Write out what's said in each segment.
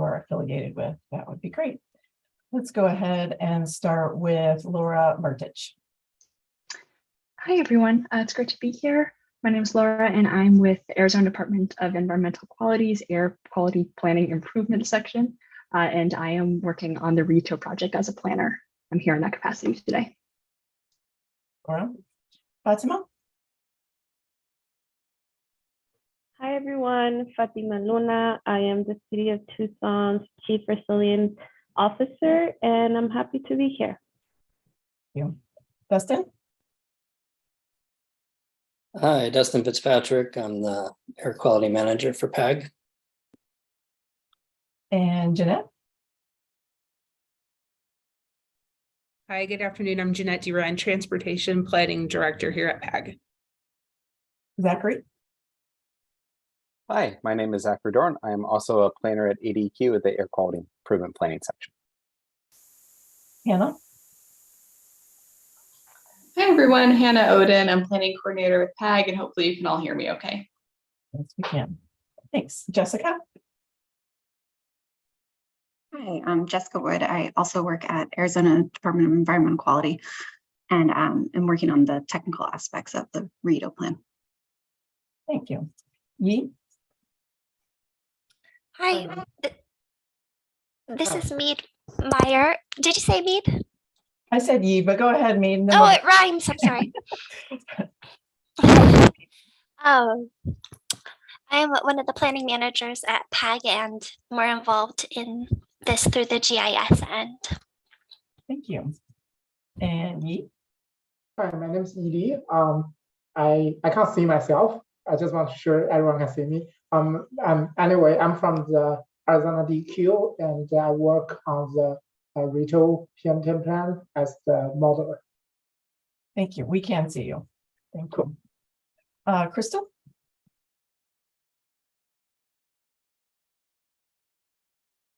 you are affiliated with, that would be great. Let's go ahead and start with Laura Martich. Hi, everyone. It's great to be here. My name is Laura, and I'm with the Arizona Department of Environmental Quality's Air Quality Planning Improvement section, and I am working on the RETO project as a planner. I'm here in that capacity today. Laura. Fatima. Hi, everyone. Fatima Luna. I am the City of Tucson's Chief Resilient Officer, and I'm happy to be here. Thank you. Dustin. Hi, Dustin Fitzpatrick. I'm the Air Quality Manager for PAG. And Jeanette. Hi, good afternoon. I'm Jeanette DeRyan, Transportation Planning Director here at PAG. Zachary. Hi, my name is Zachary Dorn. I am also a planner at ADQ at the Air Quality Improvement Planning section. Hannah. Hi, everyone. Hannah Oden. I'm planning coordinator with PAG, and hopefully you can all hear me okay. Yes, we can. Thanks. Jessica. Hi, I'm Jessica Wood. I also work at Arizona Department of Environmental Quality, and I'm working on the technical aspects of the RETO plan. Thank you. Yi. Hi, this is Mead Meyer. Did you say Mead? I said Yi, but go ahead, Mead. Oh, it rhymes. I'm sorry. I'm one of the planning managers at PAG and more involved in this through the GIS end. Thank you. And Yi. Hi, my name is Yi. I can't see myself. I just want to sure everyone can see me. Anyway, I'm from the Arizona DQ, and I work on the RETO PM10 plan as the modeler. Thank you. We can see you. Thank you. Crystal.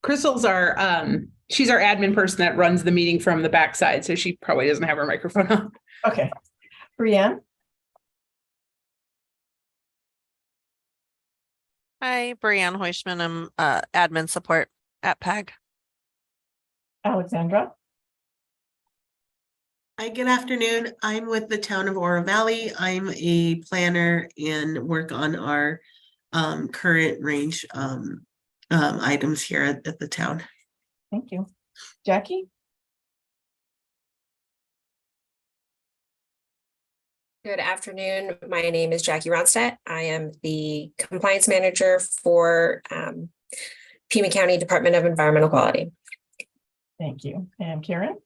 Crystal's she's our admin person that runs the meeting from the backside, so she probably doesn't have her microphone on. Okay. Brianne. Hi, Brianne Hoishman. I'm admin support at PAG. Alexandra. Hi, good afternoon. I'm with the town of Oro Valley. I'm a planner and work on our current range items here at the town. Thank you. Jackie. Good afternoon. My name is Jackie Ronstadt. I am the compliance manager for Pima County Department of Environmental Quality. Thank you. And Karen.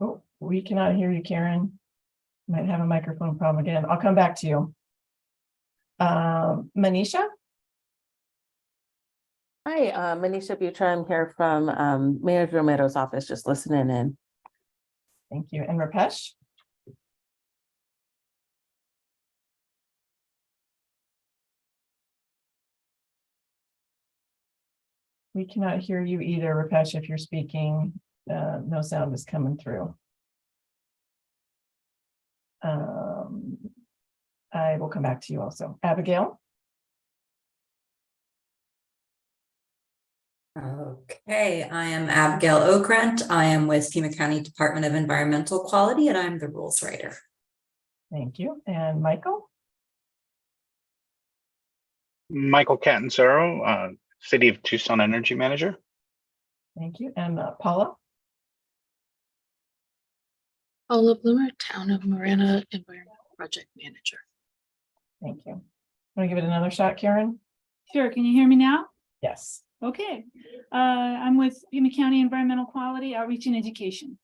Oh, we cannot hear you, Karen. Might have a microphone problem again. I'll come back to you. Manisha. Hi, Manisha Butra. I'm here from Mayor Romero's office, just listening in. Thank you. And Rupesh. We cannot hear you either, Rupesh, if you're speaking. No sound is coming through. I will come back to you also. Abigail. Okay, I am Abigail Okrent. I am with Pima County Department of Environmental Quality, and I'm the rules writer. Thank you. And Michael? Michael Catanzaro, City of Tucson Energy Manager. Thank you. And Paula? Paula Bloomer, Town of Marana Environmental Project Manager. Thank you. Want to give it another shot, Karen? Sure. Can you hear me now? Yes. Okay. I'm with Pima County Environmental Quality, Outreach and Education.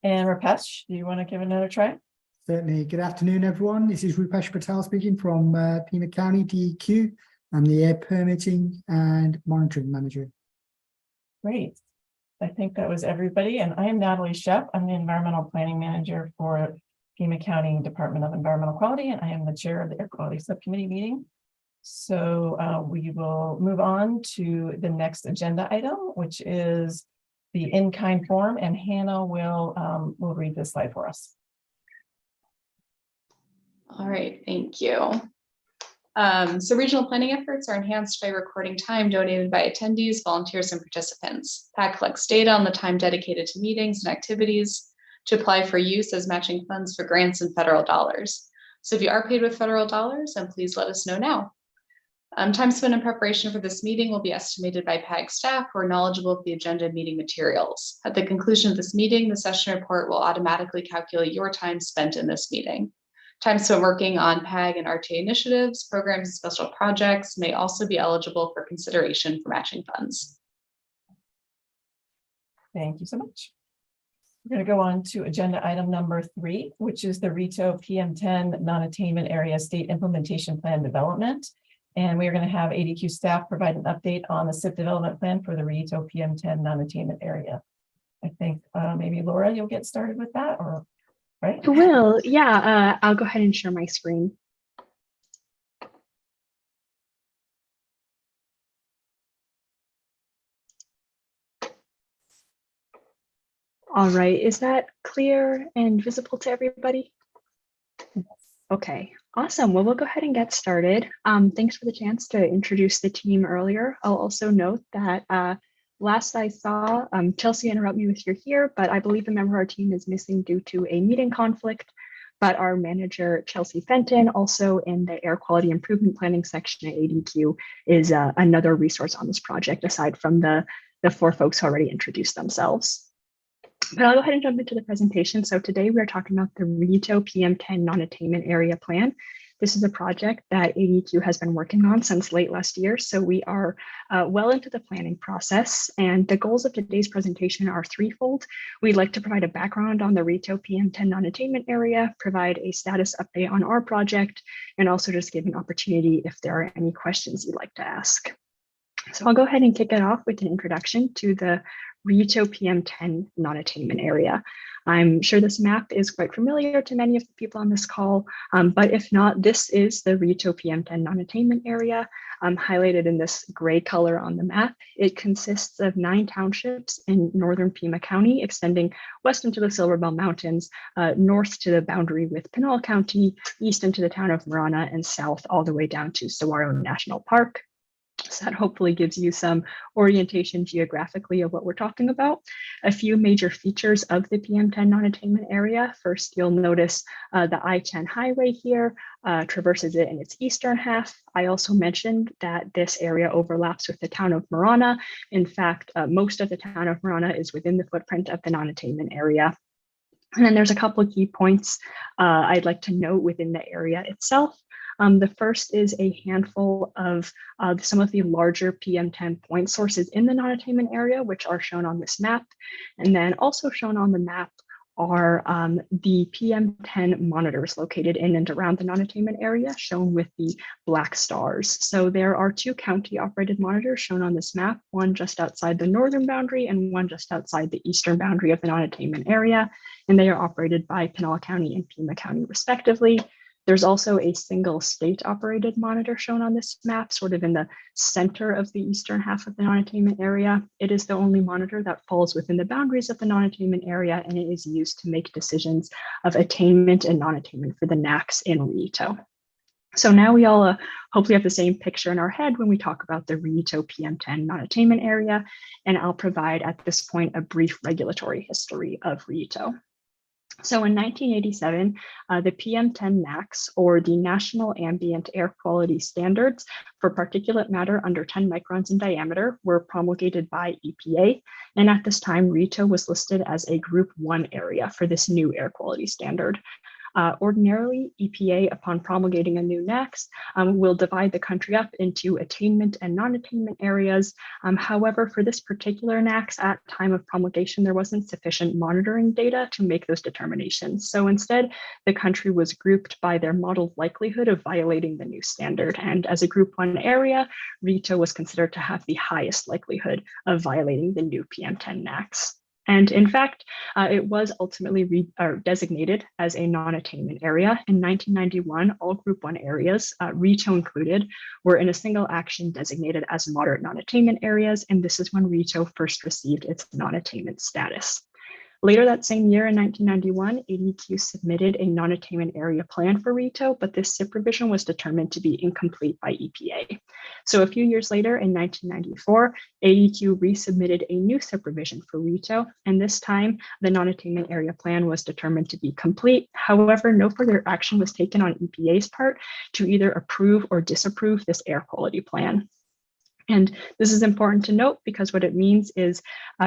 And Rupesh, do you want to give another try? Certainly. Good afternoon, everyone. This is Rupesh Patel speaking from Pima County DEQ. I'm the Air Permitting and Monitoring Manager. Great. I think that was everybody. And I am Natalie Shep. I'm the Environmental Planning Manager for Pima County Department of Environmental Quality, and I am the chair of the Air Quality Subcommittee meeting. So we will move on to the next agenda item, which is the in-kind form, and Hannah will read this slide for us. All right, thank you. So regional planning efforts are enhanced by recording time donated by attendees, volunteers, and participants. PAG collects data on the time dedicated to meetings and activities to apply for use as matching funds for grants and federal dollars. So if you are paid with federal dollars, then please let us know now. Time spent in preparation for this meeting will be estimated by PAG staff who are knowledgeable of the agenda and meeting materials. At the conclusion of this meeting, the session report will automatically calculate your time spent in this meeting. Time spent working on PAG and RTA initiatives, programs, and special projects may also be eligible for consideration for matching funds. Thank you so much. We're going to go on to agenda item number 3, which is the Rito PM10 non-attainment area state implementation plan development. And we are going to have ADQ staff provide an update on the SIP development plan for the Rito PM10 non-attainment area. I think maybe Laura, you'll get started with that, or right? I will, yeah, I'll go ahead and share my screen. All right, is that clear and visible to everybody? Okay, awesome. Well, we'll go ahead and get started. Thanks for the chance to introduce the team earlier. I'll also note that last I saw, Chelsea, interrupt me if you're here, but I believe a member of our team is missing due to a meeting conflict. But our manager, Chelsea Fenton, also in the air quality improvement planning section at ADQ, is another resource on this project, aside from the 4 folks who already introduced themselves. But I'll go ahead and jump into the presentation. So today we're talking about the Rito PM10 non-attainment area plan. This is a project that ADQ has been working on since late last year. So we are well into the planning process. And the goals of today's presentation are threefold. We'd like to provide a background on the Rito PM10 non-attainment area, provide a status update on our project, and also just give an opportunity if there are any questions you'd like to ask. So I'll go ahead and kick it off with an introduction to the Rito PM10 non-attainment area. I'm sure this map is quite familiar to many of the people on this call, but if not, this is the Rito PM10 non-attainment area highlighted in this gray color on the map. It consists of 9 townships in northern Pima County, extending west into the Silver Bell Mountains, north to the boundary with Pinal County, east into the town of Marana, and south all the way down to Saguaro National Park. So that hopefully gives you some orientation geographically of what we're talking about. A few major features of the PM10 non-attainment area. First, you'll notice the I-10 highway here traverses it in its eastern half. I also mentioned that this area overlaps with the town of Marana. In fact, most of the town of Marana is within the footprint of the non-attainment area. And then there's a couple of key points I'd like to note within the area itself. The first is a handful of some of the larger PM10 point sources in the non-attainment area, which are shown on this map. And then also shown on the map are the PM10 monitors located in and around the non-attainment area, shown with the black stars. So there are 2 county-operated monitors shown on this map, one just outside the northern boundary and one just outside the eastern boundary of the non-attainment area. And they are operated by Pinal County and Pima County, respectively. There's also a single state-operated monitor shown on this map, sort of in the center of the eastern half of the non-attainment area. It is the only monitor that falls within the boundaries of the non-attainment area, and it is used to make decisions of attainment and non-attainment for the NACs in Rito. So now we all hopefully have the same picture in our head when we talk about the Rito PM10 non-attainment area, and I'll provide at this point a brief regulatory history of Rito. So in 1987, the PM10 NACs, or the National Ambient Air Quality Standards for particulate matter under 10 microns in diameter, were promulgated by EPA. And at this time, Rito was listed as a Group 1 area for this new air quality standard. Ordinarily, EPA, upon promulgating a new NACs, will divide the country up into attainment and non-attainment areas. However, for this particular NACs, at time of promulgation, there wasn't sufficient monitoring data to make those determinations. So instead, the country was grouped by their modeled likelihood of violating the new standard. And as a Group 1 area, Rito was considered to have the highest likelihood of violating the new PM10 NACs. And in fact, it was ultimately designated as a non-attainment area. In 1991, all Group 1 areas, Rito included, were in a single action designated as moderate non-attainment areas, and this is when Rito first received its non-attainment status. Later that same year in 1991, ADQ submitted a non-attainment area plan for Rito, but this SIP revision was determined to be incomplete by EPA. So a few years later in 1994, ADQ resubmitted a new SIP revision for Rito, and this time the non-attainment area plan was determined to be complete. However, no further action was taken on EPA's part to either approve or disapprove this air quality plan. And this is important to note because what it means is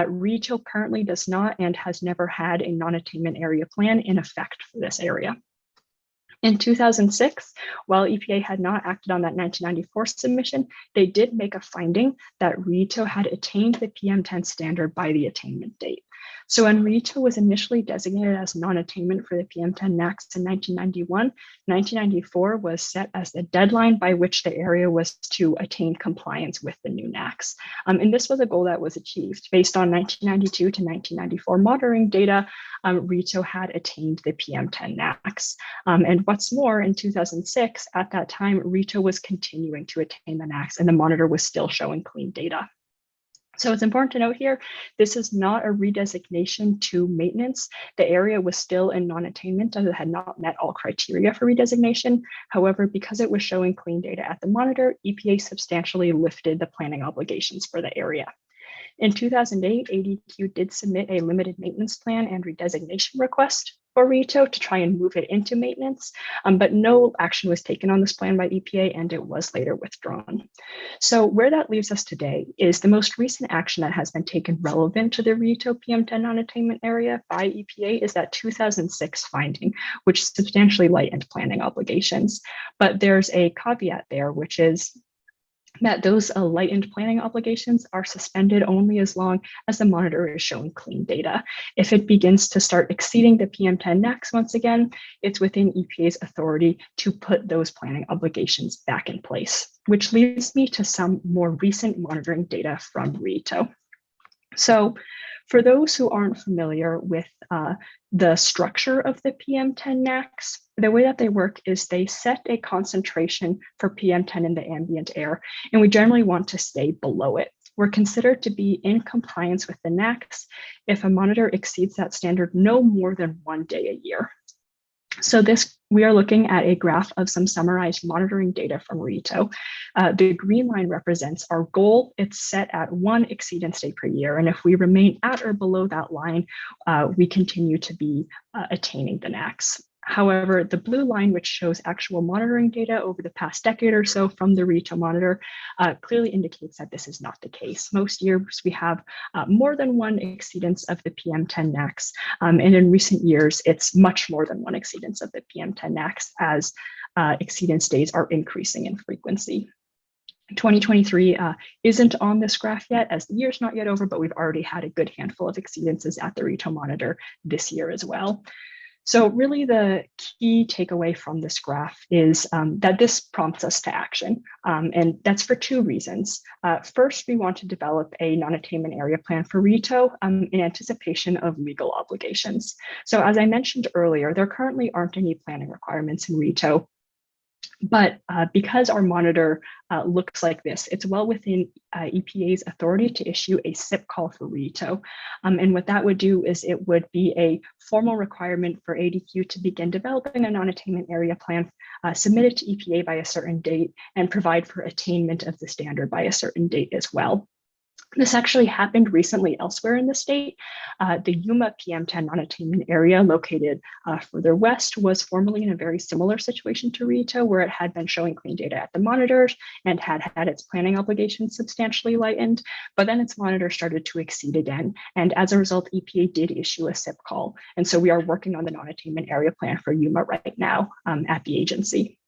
Rito currently does not and has never had a non-attainment area plan in effect for this area. In 2006, while EPA had not acted on that 1994 submission, they did make a finding that Rito had attained the PM10 standard by the attainment date. So when Rito was initially designated as non-attainment for the PM10 NAAQS in 1991, 1994 was set as the deadline by which the area was to attain compliance with the new NAAQS. And this was a goal that was achieved. Based on 1992 to 1994 monitoring data, Rito had attained the PM10 NAAQS. And what's more, in 2006, at that time, Rito was continuing to attain the NAAQS and the monitor was still showing clean data. So it's important to note here, this is not a redesignation to maintenance. The area was still in non-attainment as it had not met all criteria for redesignation. However, because it was showing clean data at the monitor, EPA substantially lifted the planning obligations for the area. In 2008, ADQ did submit a limited maintenance plan and redesignation request for Rito to try and move it into maintenance, but no action was taken on this plan by EPA and it was later withdrawn. So where that leaves us today is the most recent action that has been taken relevant to the Rito PM10 non-attainment area by EPA is that 2006 finding, which substantially lightened planning obligations. But there's a caveat there, which is that those lightened planning obligations are suspended only as long as the monitor is showing clean data. If it begins to start exceeding the PM10 NAAQS once again, it's within EPA's authority to put those planning obligations back in place, which leads me to some more recent monitoring data from Rito. So for those who aren't familiar with the structure of the PM10 NAAQS, the way that they work is they set a concentration for PM10 in the ambient air, and we generally want to stay below it. We're considered to be in compliance with the NAAQS if a monitor exceeds that standard no more than 1 day a year. So we are looking at a graph of some summarized monitoring data from Rito. The green line represents our goal. It's set at 1 exceedance day per year. And if we remain at or below that line, we continue to be attaining the NAAQS. However, the blue line, which shows actual monitoring data over the past decade or so from the Rito monitor, clearly indicates that this is not the case. Most years we have more than 1 exceedance of the PM10 NAAQS, and in recent years, it's much more than 1 exceedance of the PM10 NAAQS as exceedance days are increasing in frequency. 2023 isn't on this graph yet as the year's not yet over, but we've already had a good handful of exceedances at the Rito monitor this year as well. So really the key takeaway from this graph is that this prompts us to action, and that's for 2 reasons. First, we want to develop a non-attainment area plan for Rito in anticipation of legal obligations. So as I mentioned earlier, there currently aren't any planning requirements in Rito. But because our monitor looks like this, it's well within EPA's authority to issue a SIP call for Rito. And what that would do is it would be a formal requirement for ADQ to begin developing a non-attainment area plan, submit it to EPA by a certain date, and provide for attainment of the standard by a certain date as well. This actually happened recently elsewhere in the state. The Yuma PM10 non-attainment area located further west was formerly in a very similar situation to Rito, where it had been showing clean data at the monitors and had had its planning obligations substantially lightened, but then its monitor started to exceed again. And as a result, EPA did issue a SIP call. And so we are working on the non-attainment area plan for Yuma right now at the agency.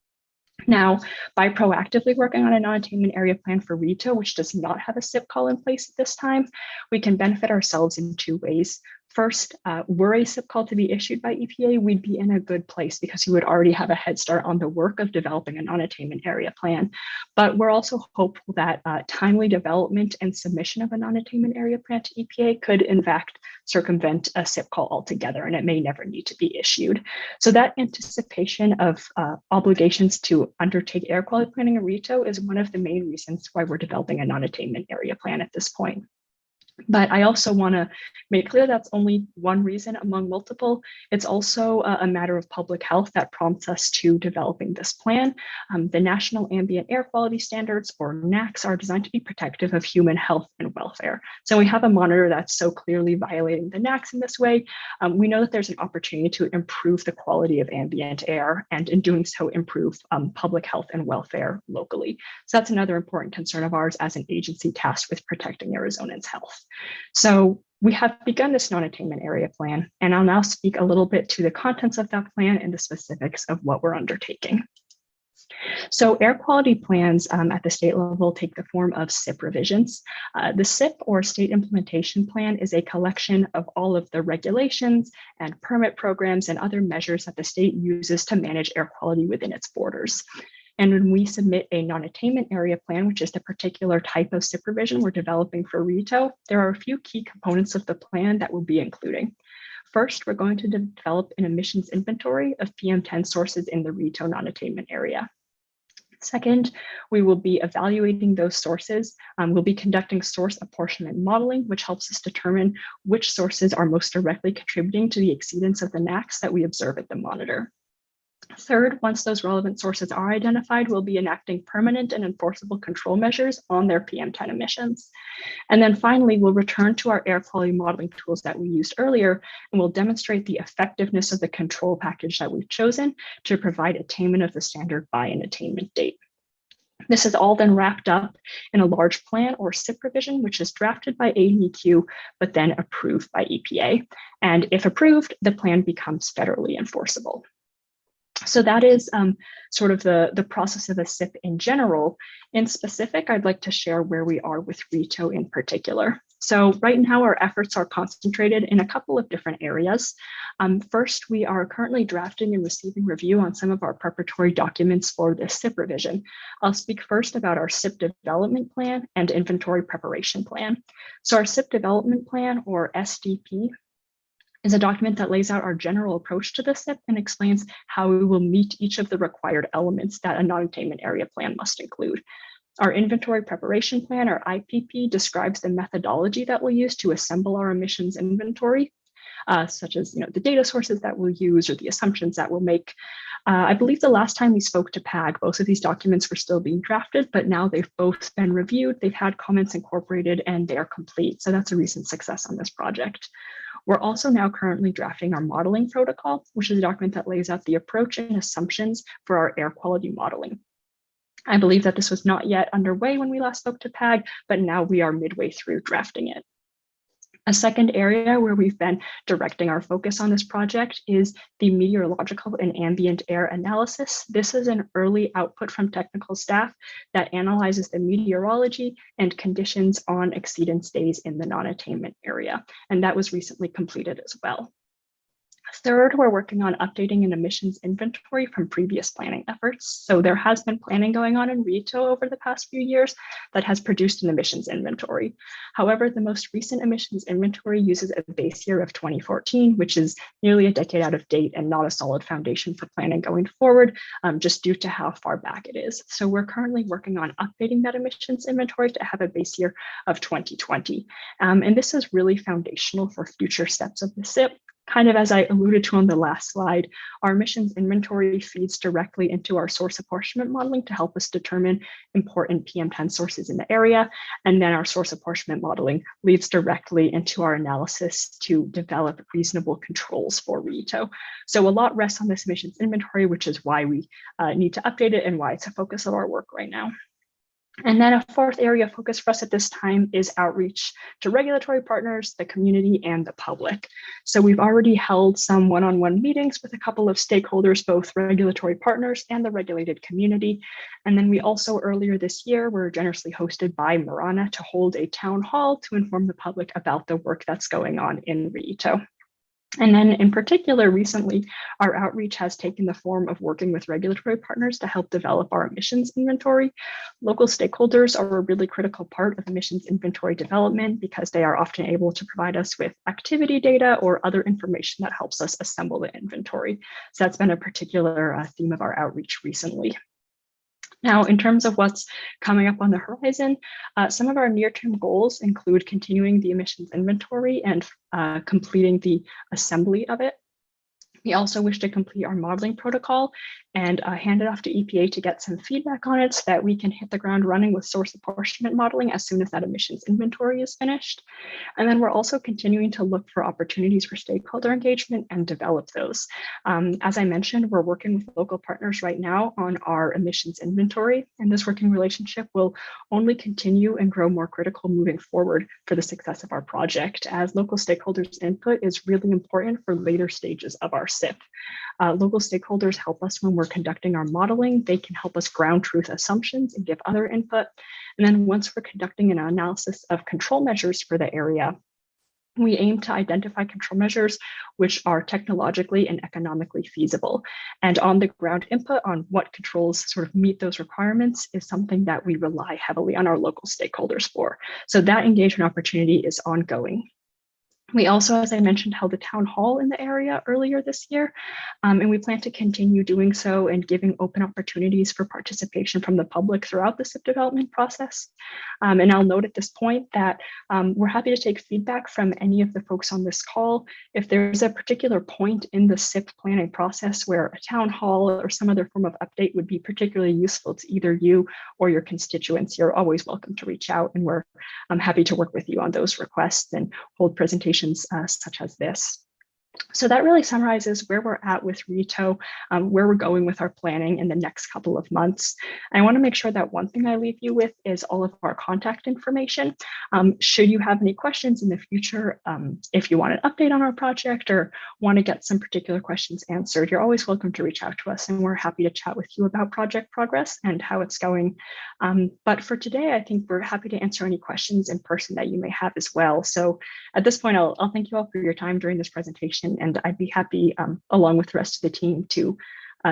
Now, by proactively working on a non-attainment area plan for Rito, which does not have a SIP call in place at this time, we can benefit ourselves in 2 ways. First, were a SIP call to be issued by EPA, we'd be in a good place because you would already have a head start on the work of developing a non-attainment area plan. But we're also hopeful that timely development and submission of a non-attainment area plan to EPA could in fact circumvent a SIP call altogether, and it may never need to be issued. So that anticipation of obligations to undertake air quality planning in Rito is one of the main reasons why we're developing a non-attainment area plan at this point. But I also want to make clear that's only one reason among multiple. It's also a matter of public health that prompts us to developing this plan. The National Ambient Air Quality Standards, or NAQS, are designed to be protective of human health and welfare. So we have a monitor that's so clearly violating the NAQS in this way. We know that there's an opportunity to improve the quality of ambient air, and in doing so, improve public health and welfare locally. So that's another important concern of ours as an agency tasked with protecting Arizonans' health. So we have begun this non-attainment area plan, and I'll now speak a little bit to the contents of that plan and the specifics of what we're undertaking. So air quality plans at the state level take the form of SIP revisions. The SIP, or State Implementation Plan, is a collection of all of the regulations and permit programs and other measures that the state uses to manage air quality within its borders. And when we submit a non-attainment area plan, which is the particular type of SIP revision we're developing for RETO, there are a few key components of the plan that we'll be including. First, we're going to develop an emissions inventory of PM10 sources in the RETO non-attainment area. Second, we will be evaluating those sources. We'll be conducting source apportionment modeling, which helps us determine which sources are most directly contributing to the exceedance of the NAQS that we observe at the monitor. Third, once those relevant sources are identified, we'll be enacting permanent and enforceable control measures on their PM10 emissions. And then finally, we'll return to our air quality modeling tools that we used earlier, and we'll demonstrate the effectiveness of the control package that we've chosen to provide attainment of the standard by an attainment date. This is all then wrapped up in a large plan, or SIP revision, which is drafted by AEQ, but then approved by EPA. And if approved, the plan becomes federally enforceable. So that is sort of the process of a SIP in general. In specific, I'd like to share where we are with RETO in particular. So right now, our efforts are concentrated in a couple of different areas. First, we are currently drafting and receiving review on some of our preparatory documents for this SIP revision. I'll speak first about our SIP development plan and inventory preparation plan. So our SIP development plan, or SDP, is a document that lays out our general approach to the SIP and explains how we will meet each of the required elements that a non-attainment area plan must include. Our inventory preparation plan, or IPP, describes the methodology that we'll use to assemble our emissions inventory, such as the data sources that we'll use or the assumptions that we'll make. I believe the last time we spoke to PAG, both of these documents were still being drafted, but now they've both been reviewed, they've had comments incorporated, and they're complete. So that's a recent success on this project. We're also now currently drafting our modeling protocol, which is a document that lays out the approach and assumptions for our air quality modeling. I believe that this was not yet underway when we last spoke to PAG, but now we are midway through drafting it. A second area where we've been directing our focus on this project is the meteorological and ambient air analysis. This is an early output from technical staff that analyzes the meteorology and conditions on exceedance days in the non-attainment area, and that was recently completed as well. Third, we're working on updating an emissions inventory from previous planning efforts. So there has been planning going on in RETO over the past few years that has produced an emissions inventory. However, the most recent emissions inventory uses a base year of 2014, which is nearly a decade out of date and not a solid foundation for planning going forward, just due to how far back it is. So we're currently working on updating that emissions inventory to have a base year of 2020. And this is really foundational for future steps of the SIP. Kind of as I alluded to on the last slide, our emissions inventory feeds directly into our source apportionment modeling to help us determine important PM10 sources in the area. And then our source apportionment modeling leads directly into our analysis to develop reasonable controls for RETO. So a lot rests on this emissions inventory, which is why we need to update it and why it's a focus of our work right now. And then a fourth area of focus for us at this time is outreach to regulatory partners, the community, and the public. So we've already held some one-on-one meetings with a couple of stakeholders, both regulatory partners and the regulated community. And then we also earlier this year were generously hosted by Marana to hold a town hall to inform the public about the work that's going on in RETO. And then in particular, recently, our outreach has taken the form of working with regulatory partners to help develop our emissions inventory. Local stakeholders are a really critical part of emissions inventory development because they are often able to provide us with activity data or other information that helps us assemble the inventory. So that's been a particular theme of our outreach recently. Now, in terms of what's coming up on the horizon, some of our near-term goals include continuing the emissions inventory and completing the assembly of it. We also wish to complete our modeling protocol and hand it off to EPA to get some feedback on it so that we can hit the ground running with source apportionment modeling as soon as that emissions inventory is finished. And then we're also continuing to look for opportunities for stakeholder engagement and develop those. As I mentioned, we're working with local partners right now on our emissions inventory, and this working relationship will only continue and grow more critical moving forward for the success of our project, as local stakeholders' input is really important for later stages of our SIP. Local stakeholders help us when we're conducting our modeling. They can help us ground truth assumptions and give other input. And then once we're conducting an analysis of control measures for the area, we aim to identify control measures which are technologically and economically feasible. And on the ground input on what controls sort of meet those requirements is something that we rely heavily on our local stakeholders for. So that engagement opportunity is ongoing. We also, as I mentioned, held a town hall in the area earlier this year, and we plan to continue doing so and giving open opportunities for participation from the public throughout the SIP development process. And I'll note at this point that we're happy to take feedback from any of the folks on this call. If there's a particular point in the SIP planning process where a town hall or some other form of update would be particularly useful to either you or your constituents, you're always welcome to reach out, and we're happy to work with you on those requests and hold presentations such as this. So that really summarizes where we're at with RETO, where we're going with our planning in the next couple of months. I want to make sure that one thing I leave you with is all of our contact information. Should you have any questions in the future, if you want an update on our project or want to get some particular questions answered, you're always welcome to reach out to us, and we're happy to chat with you about project progress and how it's going. But for today, I think we're happy to answer any questions in person that you may have as well. So at this point, I'll thank you all for your time during this presentation, and I'd be happy, along with the rest of the team, to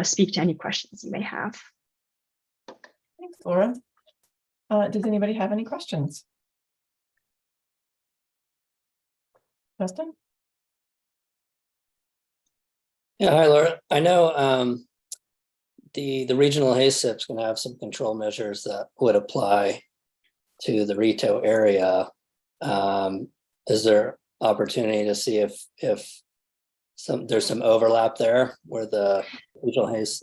speak to any questions you may have. Thanks, Laura. Does anybody have any questions? Justin? Yeah, hi, Laura. I know the regional HACIP is going to have some control measures that would apply to the RETO area. Is there opportunity to see if there's some overlap there where the regional haze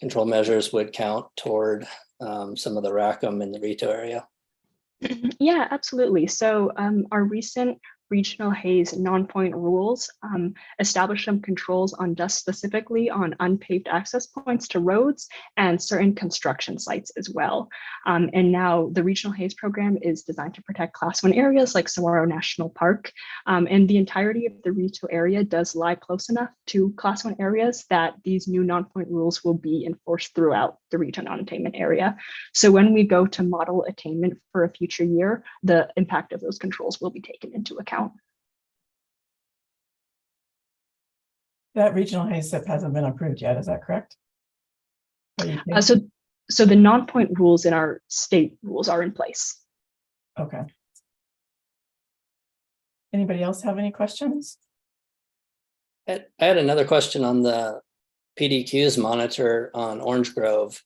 control measures would count toward some of the RACM in the RETO area? Yeah, absolutely. So our recent regional haze non-point rules establish some controls on dust specifically on unpaved access points to roads and certain construction sites as well. And now the regional haze program is designed to protect Class 1 areas like Saguaro National Park. And the entirety of the RETO area does lie close enough to Class 1 areas that these new non-point rules will be enforced throughout the RETO non-attainment area. So when we go to model attainment for a future year, the impact of those controls will be taken into account. That regional HACIP hasn't been approved yet, is that correct? So the non-point rules in our state rules are in place. Okay. Anybody else have any questions? I had another question on the PDQs monitor on Orange Grove.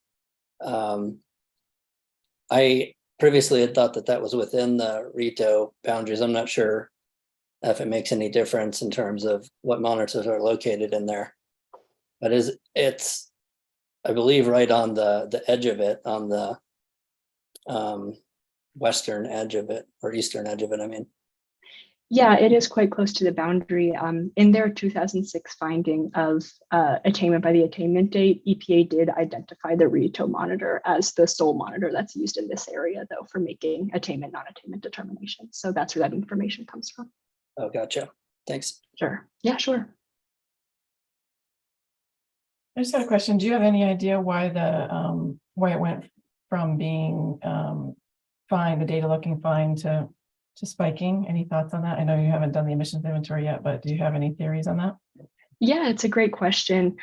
I previously had thought that was within the RETO boundaries. I'm not sure if it makes any difference in terms of what monitors are located in there. But it's, I believe, right on the edge of it, on the western edge of it, or eastern edge of it, I mean. Yeah, it is quite close to the boundary. In their 2006 finding of attainment by the attainment date, EPA did identify the RETO monitor as the sole monitor that's used in this area, though, for making attainment, non-attainment determinations. So that's where that information comes from. Oh, gotcha. Thanks. Sure. Yeah, sure. I just had a question. Do you have any idea why why it went from being fine, the data looking fine, to spiking? Any thoughts on that? I know you haven't done the emissions inventory yet, but do you have any theories on that? Yeah, it's a great question.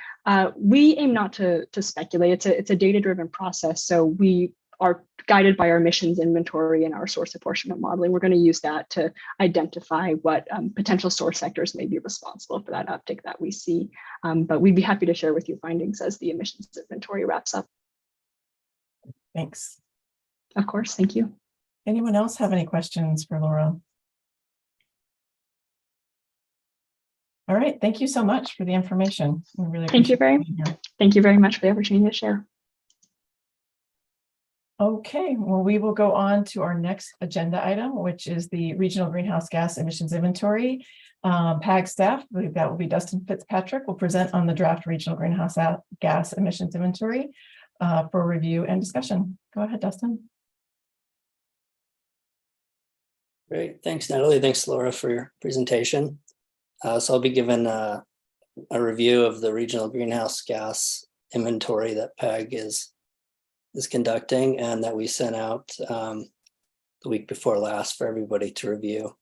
We aim not to speculate. It's a data-driven process. So we are guided by our emissions inventory and our source apportionment modeling. We're going to use that to identify what potential source sectors may be responsible for that uptick that we see. But we'd be happy to share with you findings as the emissions inventory wraps up. Thanks. Of course, thank you. Anyone else have any questions for Laura? All right, thank you so much for the information. We really Thank you appreciate thank you very much for the opportunity to share. Okay, well, we will go on to our next agenda item, which is the Regional Greenhouse Gas Emissions Inventory. PAG staff, I believe that will be Dustin Fitzpatrick, will present on the draft Regional Greenhouse Gas Emissions Inventory for review and discussion. Go ahead, Dustin. Great, thanks Natalie, thanks Laura for your presentation. So I'll be given a review of the Regional Greenhouse Gas Inventory that PAG is conducting and that we sent out the week before last for everybody to review.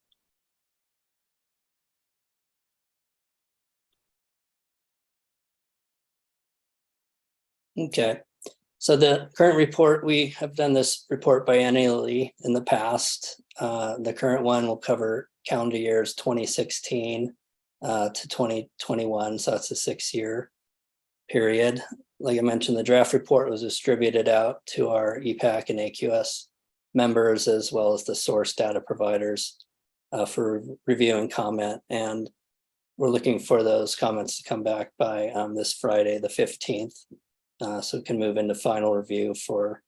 Okay, so the current report, we have done this report biennially in the past. The current one will cover calendar years 2016 to 2021, so that's a 6-year period. Like I mentioned, the draft report was distributed out to our EPAC and AQS members, as well as the source data providers for review and comment. And we're looking for those comments to come back by this Friday, the 15th. So we can move into final review for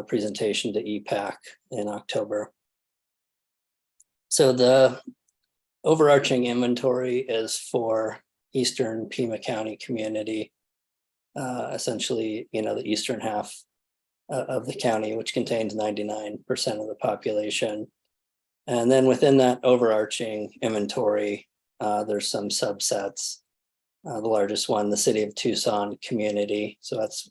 presentation to EPAC in October. So the overarching inventory is for Eastern Pima County community, essentially, the eastern half of the county, which contains 99% of the population. And then within that overarching inventory, there's some subsets. The largest one, the City of Tucson community. So that's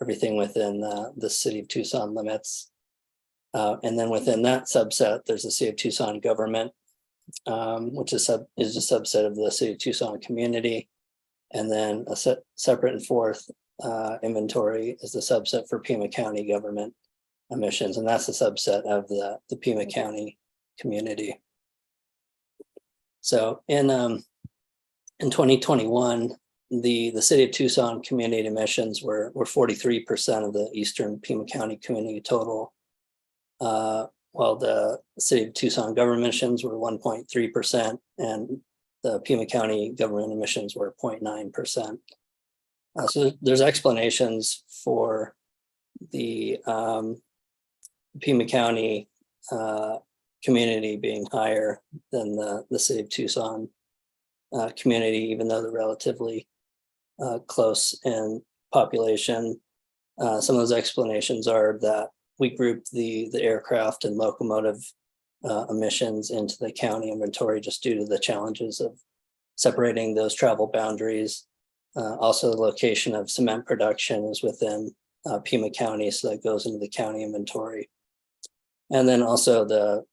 everything within the City of Tucson limits. And then within that subset, there's the City of Tucson government, which is a subset of the City of Tucson community. And then a separate and fourth inventory is the subset for Pima County government emissions. And that's a subset of the Pima County community. So in 2021, the City of Tucson community emissions were 43% of the Eastern Pima County community total, while the City of Tucson government emissions were 1.3%, and the Pima County government emissions were 0.9%. So there's explanations for the Pima County community being higher than the City of Tucson community, even though they're relatively close in population. Some of those explanations are that we grouped the aircraft and locomotive emissions into the county inventory just due to the challenges of separating those travel boundaries. Also, the location of cement production is within Pima County, so that goes into the county inventory. And then also the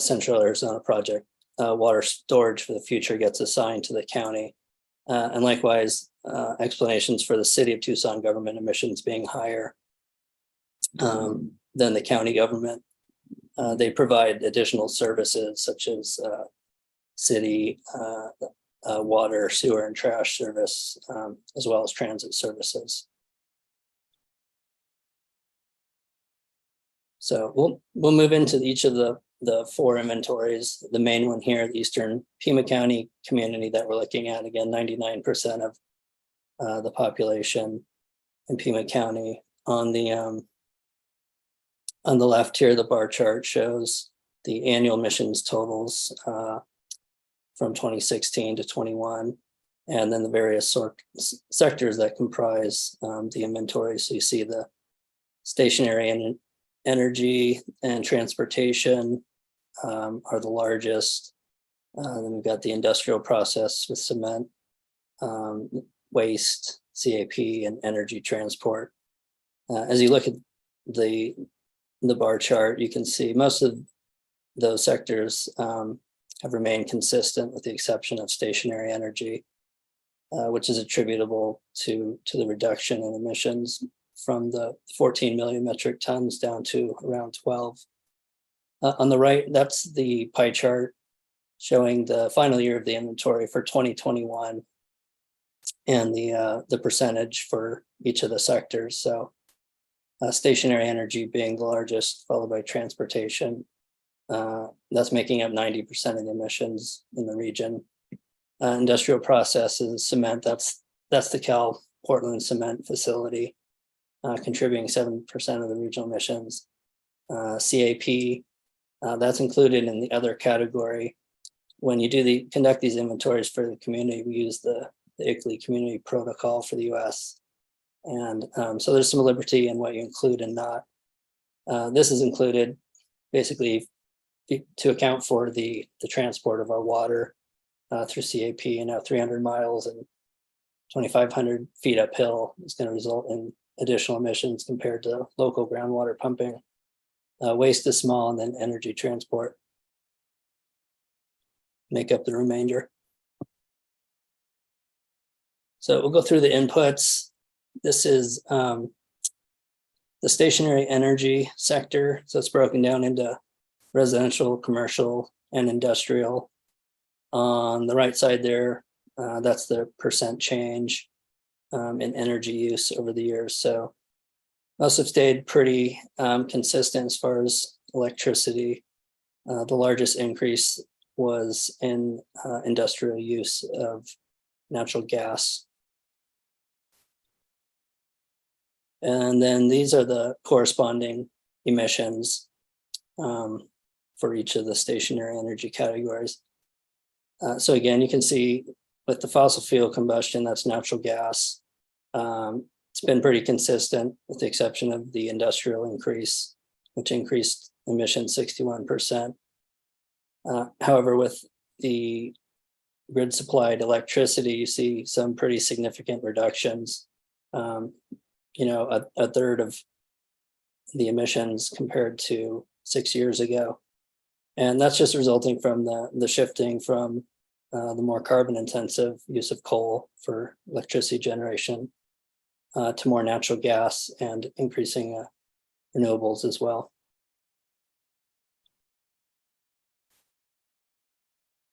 Central Arizona Project water storage for the future gets assigned to the county. And likewise, explanations for the City of Tucson government emissions being higher than the county government. They provide additional services such as city water, sewer, and trash service, as well as transit services. So we'll move into each of the 4 inventories. The main one here, the Eastern Pima County community that we're looking at, again, 99% of the population in Pima County. On the left here, the bar chart shows the annual emissions totals from 2016 to 21, and then the various sectors that comprise the inventory. So you see the stationary and energy and transportation are the largest. Then we've got the industrial process with cement, waste, CAP, and energy transport. As you look at the bar chart, you can see most of those sectors have remained consistent with the exception of stationary energy, which is attributable to the reduction in emissions from the 14 million metric tons down to around 12. On the right, that's the pie chart showing the final year of the inventory for 2021 and the percentage for each of the sectors. So stationary energy being the largest, followed by transportation. That's making up 90% of the emissions in the region. Industrial processes, cement, that's the Cal Portland cement facility, contributing 7% of the regional emissions. CAP, that's included in the other category. When you conduct these inventories for the community, we use the ICLEI community protocol for the US. And so there's some liberty in what you include and not. This is included basically to account for the transport of our water through CAP, 300 miles and 2,500 feet uphill is going to result in additional emissions compared to local groundwater pumping. Waste is small, and then energy transport make up the remainder. So we'll go through the inputs. This is the stationary energy sector. So it's broken down into residential, commercial, and industrial. On the right side there, that's the percent change in energy use over the years. So most have stayed pretty consistent as far as electricity. The largest increase was in industrial use of natural gas. And then these are the corresponding emissions for each of the stationary energy categories. So again, you can see with the fossil fuel combustion, that's natural gas. It's been pretty consistent with the exception of the industrial increase, which increased emissions 61%. However, with the grid supplied electricity, you see some pretty significant reductions. A third of the emissions compared to 6 years ago. And that's just resulting from the shifting from the more carbon intensive use of coal for electricity generation to more natural gas and increasing renewables as well.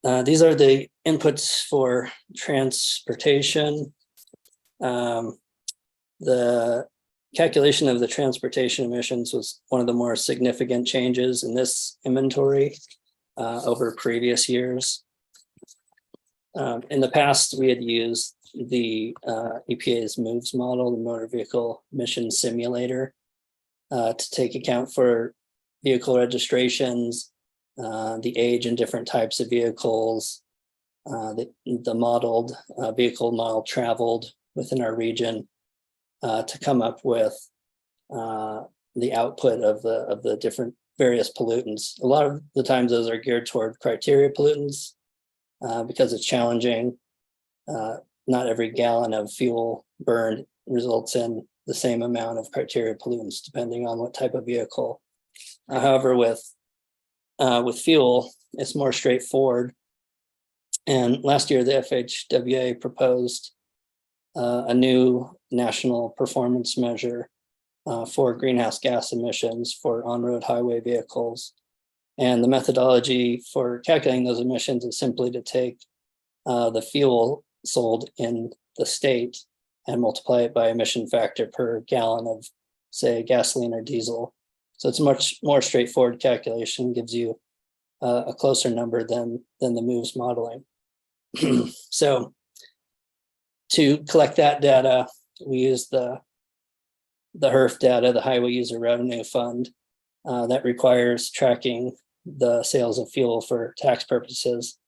These are the inputs for transportation. The calculation of the transportation emissions was one of the more significant changes in this inventory over previous years. In the past, we had used the EPA's MOVES model, the Motor Vehicle Emission Simulator, to take account for vehicle registrations, the age and different types of vehicles, the modeled vehicle mile traveled within our region, to come up with the output of the different various pollutants. A lot of the times those are geared toward criteria pollutants because it's challenging. Not every gallon of fuel burned results in the same amount of criteria pollutants, depending on what type of vehicle. However, with fuel, it's more straightforward. And last year, the FHWA proposed a new national performance measure for greenhouse gas emissions for on-road highway vehicles. And the methodology for calculating those emissions is simply to take the fuel sold in the state and multiply it by emission factor per gallon of, say, gasoline or diesel. So it's a much more straightforward calculation, gives you a closer number than the MOVES modeling. So to collect that data, we use the HERF data, the Highway User Revenue Fund, that requires tracking the sales of fuel for tax purposes.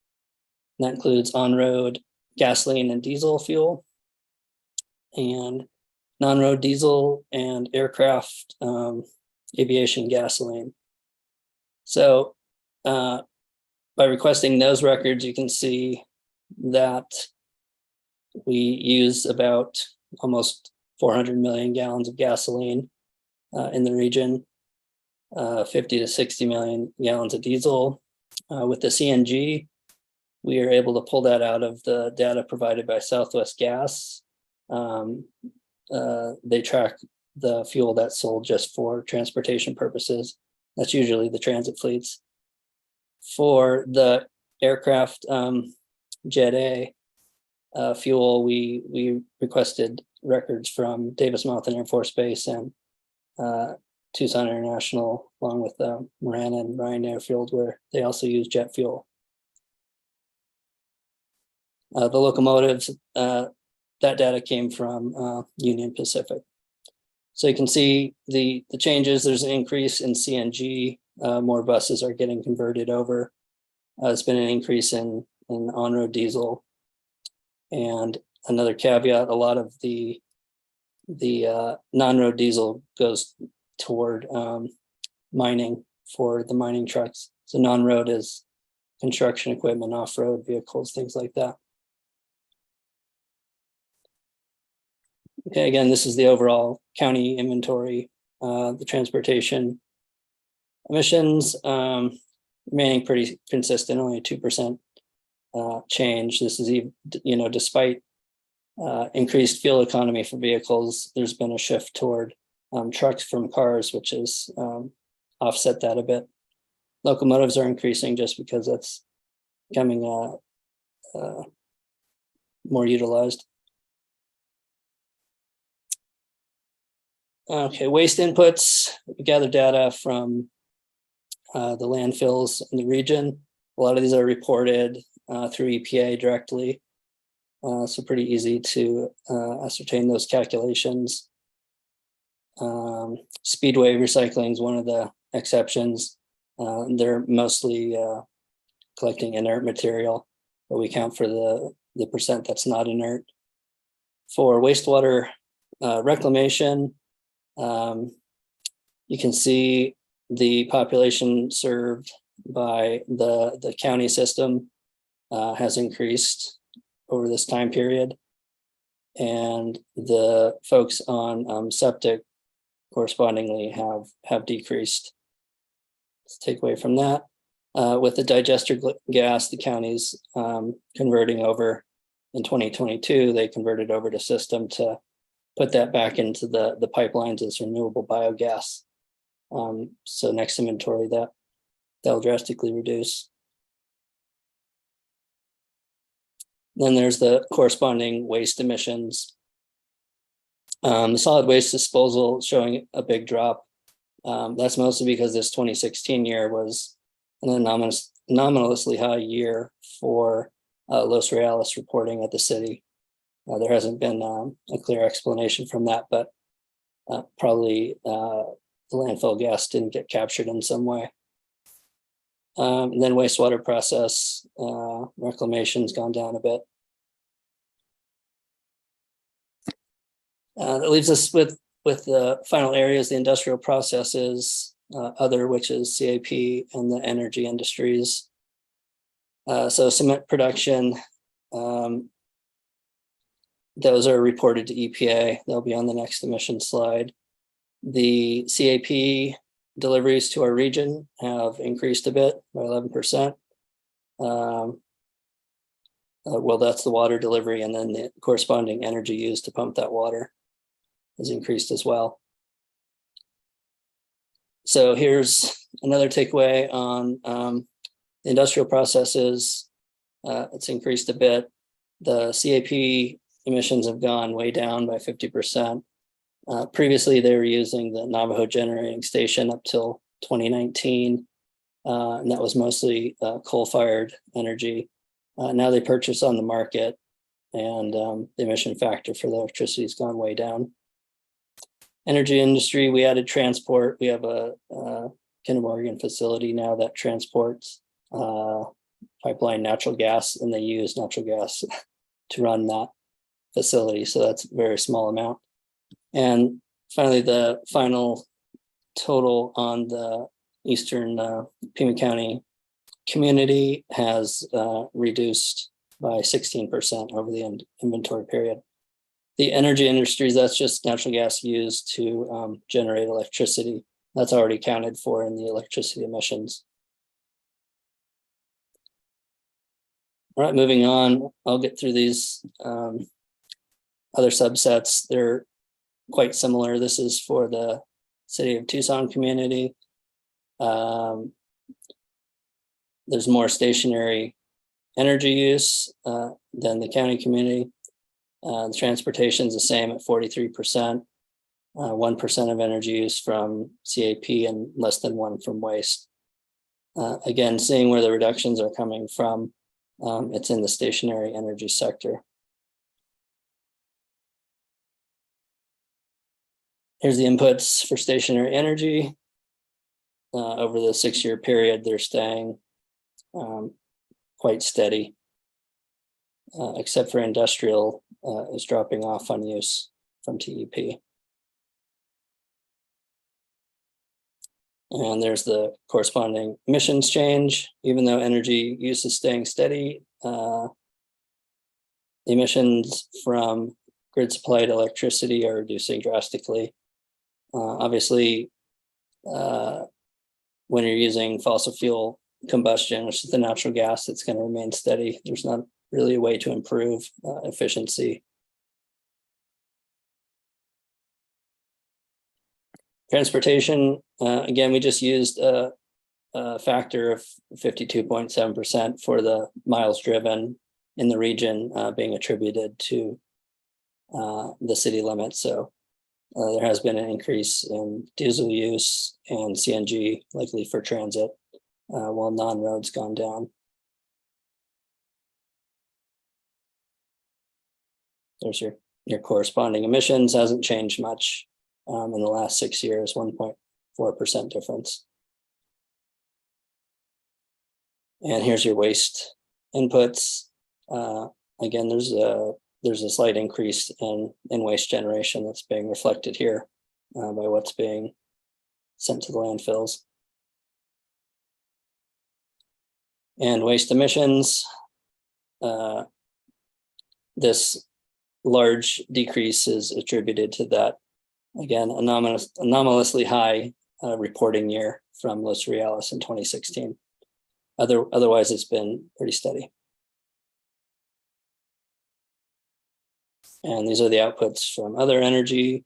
And that includes on-road gasoline and diesel fuel, and non-road diesel and aircraft aviation gasoline. So by requesting those records, you can see that we use about almost 400 million gallons of gasoline in the region, 50 to 60 million gallons of diesel. With the CNG, we are able to pull that out of the data provided by Southwest Gas. They track the fuel that's sold just for transportation purposes. That's usually the transit fleets. For the aircraft Jet A fuel, we requested records from Davis Mountain Air Force Base and Tucson International, along with Marana and Ryan Airfield, where they also use jet fuel. The locomotives, that data came from Union Pacific. So you can see the changes. There's an increase in CNG. More buses are getting converted over. It's been an increase in on-road diesel. And another caveat, a lot of the non-road diesel goes toward mining for the mining trucks. So non-road is construction equipment, off-road vehicles, things like that. Okay, again, this is the overall county inventory. The transportation emissions remaining pretty consistent, only a 2% change. This is even, despite increased fuel economy for vehicles, there's been a shift toward trucks from cars, which has offset that a bit. Locomotives are increasing just because that's becoming more utilized. Okay, waste inputs. We gather data from the landfills in the region. A lot of these are reported through EPA directly. So pretty easy to ascertain those calculations. Speedway recycling is one of the exceptions. They're mostly collecting inert material, but we count for the percent that's not inert. For wastewater reclamation, you can see the population served by the county system has increased over this time period, and the folks on septic correspondingly have decreased. Let's take away from that. With the digester gas, the county's converting over in 2022. They converted over to system to put that back into the pipelines as renewable biogas. So next inventory, that'll drastically reduce. Then there's the corresponding waste emissions. The solid waste disposal showing a big drop. That's mostly because this 2016 year was an anomalously high year for Los Reales reporting at the city. There hasn't been a clear explanation from that, but probably the landfill gas didn't get captured in some way. And then wastewater process reclamation's gone down a bit. That leaves us with the final areas, the industrial processes, other, which is CAP, and the energy industries. So cement production, those are reported to EPA. They'll be on the next emission slide. The CAP deliveries to our region have increased a bit by 11%. Well, that's the water delivery, and then the corresponding energy used to pump that water has increased as well. So here's another takeaway on industrial processes. It's increased a bit. The CAP emissions have gone way down by 50%. Previously, they were using the Navajo generating station up till 2019, and that was mostly coal-fired energy. Now they purchase on the market, and the emission factor for the electricity has gone way down. Energy industry, we added transport. We have a Kinder Morgan facility now that transports pipeline natural gas, and they use natural gas to run that facility. So that's a very small amount. And finally, the final total on the Eastern Pima County community has reduced by 16% over the inventory period. The energy industries, that's just natural gas used to generate electricity. That's already counted for in the electricity emissions. All right, moving on, I'll get through these other subsets. They're quite similar. This is for the City of Tucson community. There's more stationary energy use than the county community. The transportation is the same at 43%. 1% of energy use from CAP and less than 1 from waste. Again, seeing where the reductions are coming from, it's in the stationary energy sector. Here's the inputs for stationary energy. Over the 6-year period, they're staying quite steady, except for industrial is dropping off on use from TEP. And there's the corresponding emissions change. Even though energy use is staying steady, emissions from grid supplied electricity are reducing drastically. Obviously, when you're using fossil fuel combustion, which is the natural gas, that's going to remain steady. There's not really a way to improve efficiency. Transportation, again, we just used a factor of 52.7% for the miles driven in the region being attributed to the city limits. So there has been an increase in diesel use and CNG, likely for transit, while non-roads gone down. There's your corresponding emissions, hasn't changed much in the last 6 years, 1.4% difference. And here's your waste inputs. Again, there's a slight increase in waste generation that's being reflected here by what's being sent to the landfills. And waste emissions, this large decrease is attributed to that, again, anomalously high reporting year from Los Reales in 2016. Otherwise, it's been pretty steady. And these are the outputs from other energy.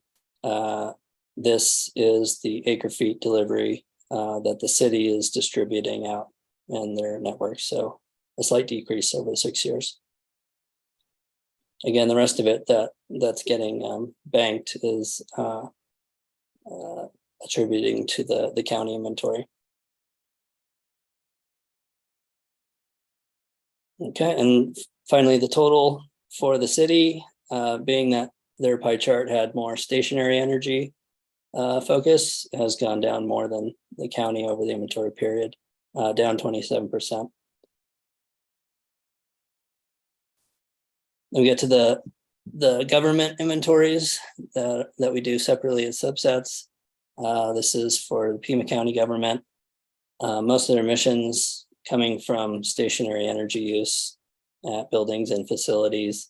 This is the acre feet delivery that the city is distributing out in their network. So a slight decrease over the 6 years. Again, the rest of it that's getting banked is attributing to the county inventory. Okay, and finally, the total for the city, being that their pie chart had more stationary energy focus, has gone down more than the county over the inventory period, down 27%. Then we get to the government inventories that we do separately as subsets. This is for the Pima County government. Most of their emissions coming from stationary energy use at buildings and facilities,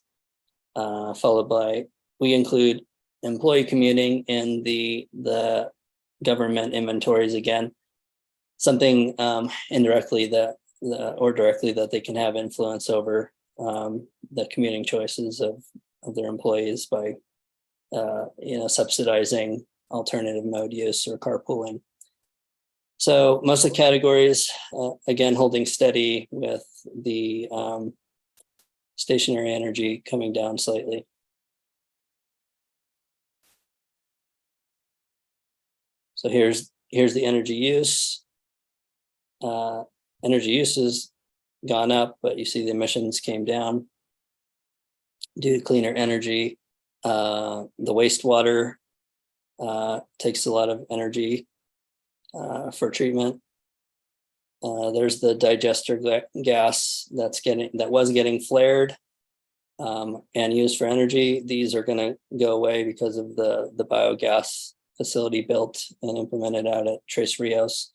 followed by, we include employee commuting in the government inventories again, something indirectly or directly that they can have influence over the commuting choices of their employees by subsidizing alternative mode use or carpooling. So most of the categories, again, holding steady with the stationary energy coming down slightly. So here's the energy use. Energy use has gone up, but you see the emissions came down due to cleaner energy. The wastewater takes a lot of energy for treatment. There's the digester gas that was getting flared and used for energy. These are going to go away because of the biogas facility built and implemented out at Tres Rios,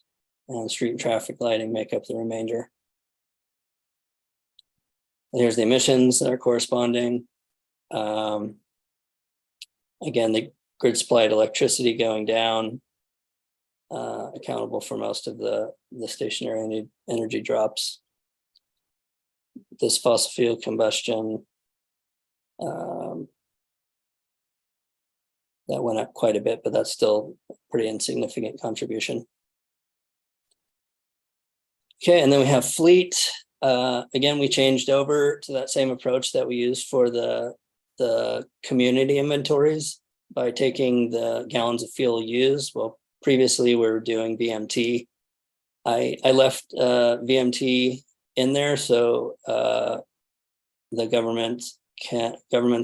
and street and traffic lighting make up the remainder. And here's the emissions that are corresponding. Again, the grid supplied electricity going down, accountable for most of the stationary energy drops. This fossil fuel combustion, that went up quite a bit, but that's still a pretty insignificant contribution. Okay, and then we have fleet. Again, we changed over to that same approach that we used for the community inventories. by taking the gallons of fuel used. Well, previously we were doing VMT. I left VMT in there so the governments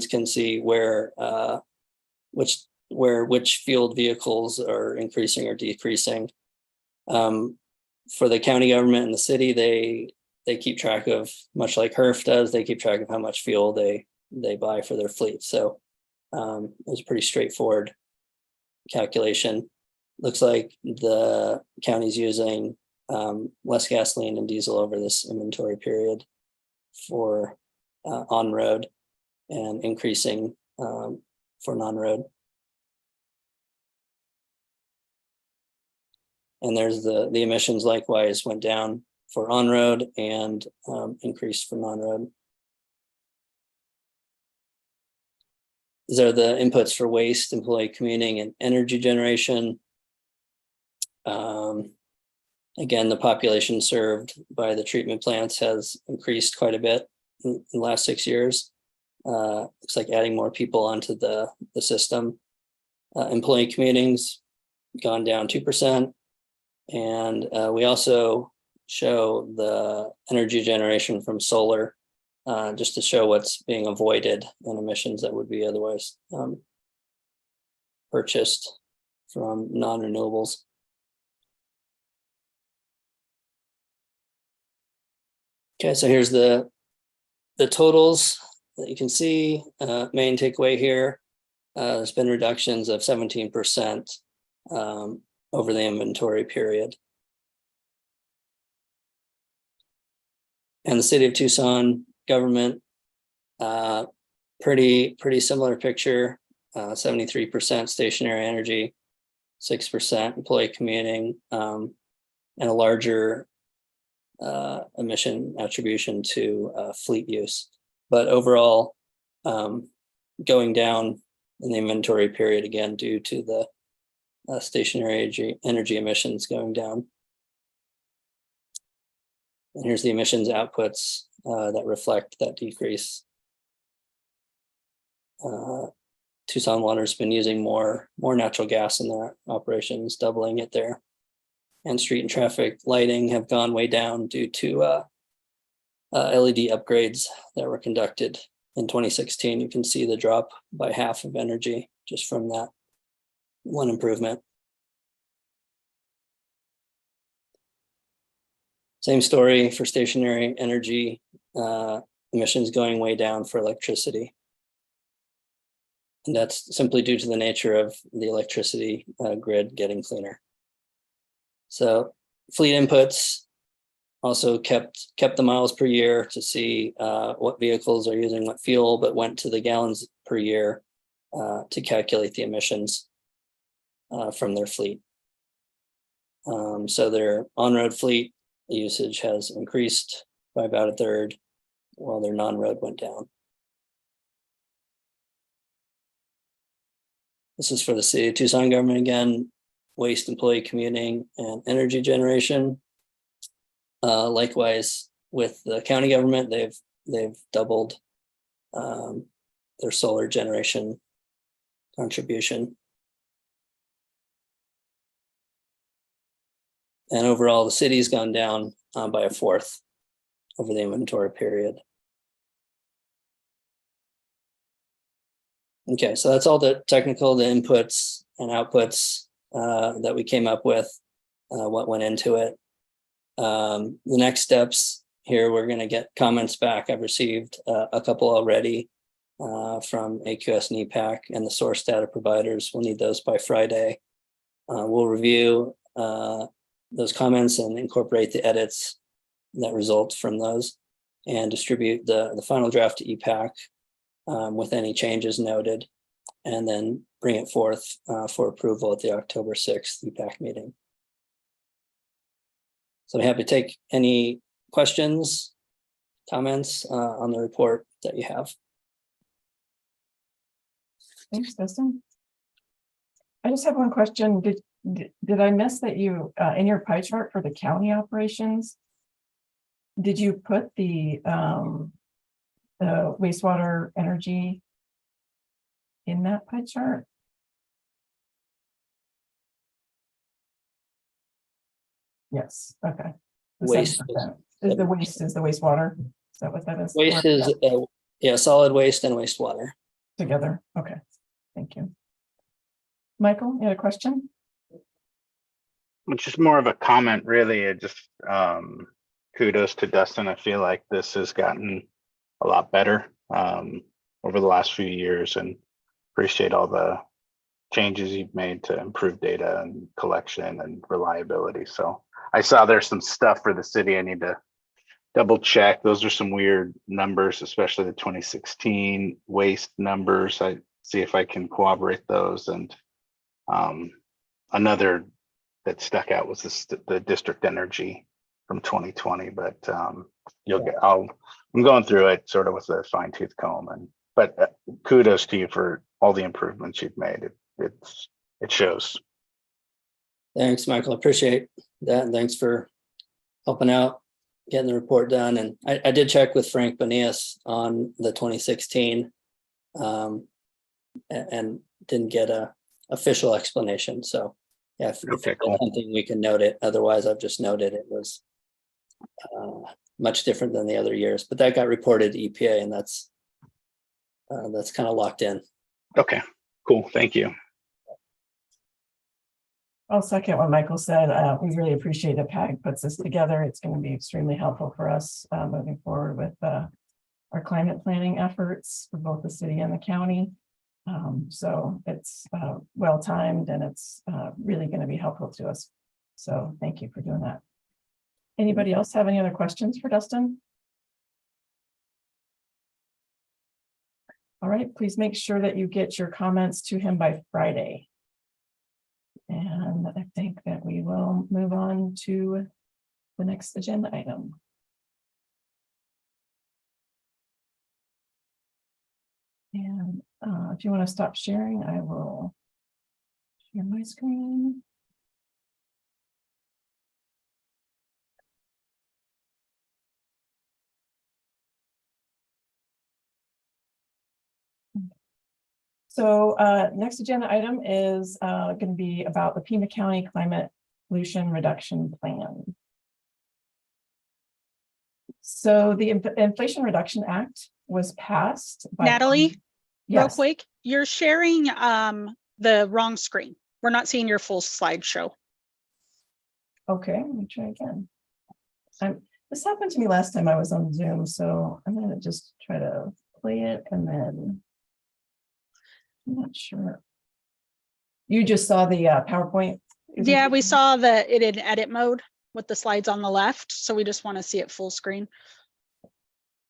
can see where which fueled vehicles are increasing or decreasing. For the county government and the city, they keep track of, much like HERF does, they keep track of how much fuel they buy for their fleet. So it was a pretty straightforward calculation. Looks like the county's using less gasoline and diesel over this inventory period for on-road and increasing for non-road. And there's the emissions likewise went down for on-road and increased for non-road. These are the inputs for waste, employee commuting, and energy generation. Again, the population served by the treatment plants has increased quite a bit in the last 6 years. Looks like adding more people onto the system. Employee commuting's gone down 2%. And we also show the energy generation from solar, just to show what's being avoided in emissions that would be otherwise purchased from non-renewables. Okay, so here's the totals that you can see. Main takeaway here, there's been reductions of 17% over the inventory period. And the city of Tucson government, pretty similar picture, 73% stationary energy, 6% employee commuting, and a larger emission attribution to fleet use. But overall, going down in the inventory period again due to the stationary energy emissions going down. And here's the emissions outputs that reflect that decrease. Tucson Water's been using more natural gas in their operations, doubling it there. And street and traffic lighting have gone way down due to LED upgrades that were conducted in 2016. You can see the drop by half of energy just from that one improvement. Same story for stationary energy, emissions going way down for electricity. And that's simply due to the nature of the electricity grid getting cleaner. So fleet inputs also kept the miles per year to see what vehicles are using what fuel, but went to the gallons per year to calculate the emissions from their fleet. So their on-road fleet usage has increased by about a third, while their non-road went down. This is for the city of Tucson government again, waste, employee commuting, and energy generation. Likewise, with the county government, they've doubled their solar generation contribution. And overall, the city's gone down by a fourth over the inventory period. Okay, so that's all the technical, the inputs and outputs that we came up with, what went into it. The next steps here, we're going to get comments back. I've received a couple already from AQS and EPAC and the source data providers. We'll need those by Friday. We'll review those comments and incorporate the edits that result from those and distribute the final draft to EPAC with any changes noted, and then bring it forth for approval at the October 6th EPAC meeting. So I'm happy to take any questions, comments on the report that you have. Thanks, Dustin. I just have one question. Did I miss that you, in your pie chart for the county operations, did you put the wastewater energy in that pie chart? Yes, okay. The Waste 7% is the wastewater. Is that what that is? Waste Or- is, yeah, solid waste and wastewater. Together, okay, thank you. Michael, you had a question? Which is more of a comment, really. It just kudos to Dustin. I feel like this has gotten a lot better over the last few years, and appreciate all the changes you've made to improve data and collection and reliability. So I saw there's some stuff for the city I need to double check. Those are some weird numbers, especially the 2016 waste numbers. I see if I can corroborate those. And another that stuck out was the district energy from 2020, but you'll get, I'm going through it sort of with a fine tooth comb, but kudos to you for all the improvements you've made. It shows. Thanks, Michael. Appreciate that. And thanks for helping out, getting the report done. And I did check with Frank Bonias on the 2016 and didn't get a official explanation. So yeah, if Okay, cool. Something we can note it. Otherwise, I've just noted it was much different than the other years, but that got reported to EPA, and that's kind of locked in. Okay, cool. Thank you. I'll second what Michael said. We really appreciate that PAG puts this together. It's going to be extremely helpful for us moving forward with our climate planning efforts for both the city and the county. So it's well timed, and it's really going to be helpful to us. So thank you for doing that. Anybody else have any other questions for Dustin? All right, please make sure that you get your comments to him by Friday. And I think that we will move on to the next agenda item. And if you want to stop sharing, I will share my screen. So next agenda item is going to be about the Pima County Climate Pollution Reduction Plan. So the Inflation Reduction Act was passed by Natalie, yes. Real quick, you're sharing the wrong screen. We're not seeing your full slideshow. Okay, let me try again. This happened to me last time I was on Zoom, so I'm going to just try to play it, and then I'm not sure. You just saw the PowerPoint? Yeah, we saw it in edit mode with the slides on the left, so we just want to see it full screen.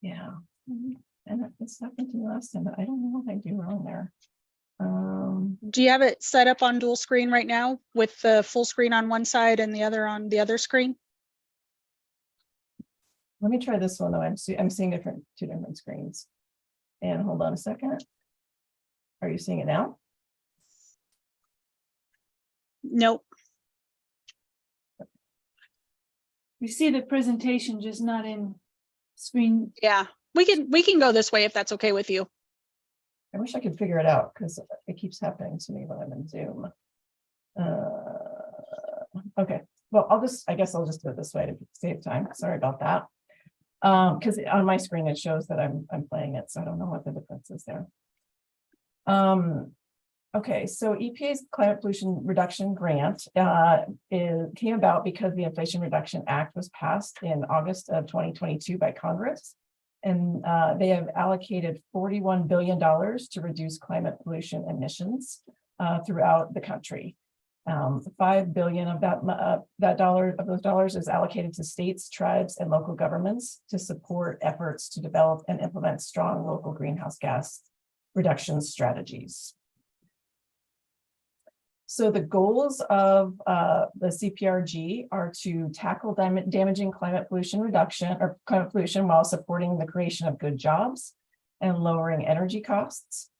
Yeah, and this happened to me last time, but I don't know what I do wrong there. Do you have it set up on dual screen right now with the full screen on one side and the other on the other screen? Let me try this one though. I'm seeing two different screens. And hold on a second. Are you seeing it now? Nope. We see the presentation, just not in screen. Yeah, we can go this way if that's okay with you. I wish I could figure it out because it keeps happening to me when I'm in Zoom. Okay, well, I guess I'll just do it this way to save time. Sorry about that. Because on my screen it shows that I'm playing it, so I don't know what the difference is there. Okay, so EPA's Climate Pollution Reduction Grant came about because the Inflation Reduction Act was passed in August of 2022 by Congress. And they have allocated $41 billion to reduce climate pollution emissions throughout the country. $5 billion of those dollars is allocated to states, tribes, and local governments to support efforts to develop and implement strong local greenhouse gas reduction strategies. So the goals of the CPRG are to tackle damaging climate pollution while supporting the creation of good jobs and lowering energy costs,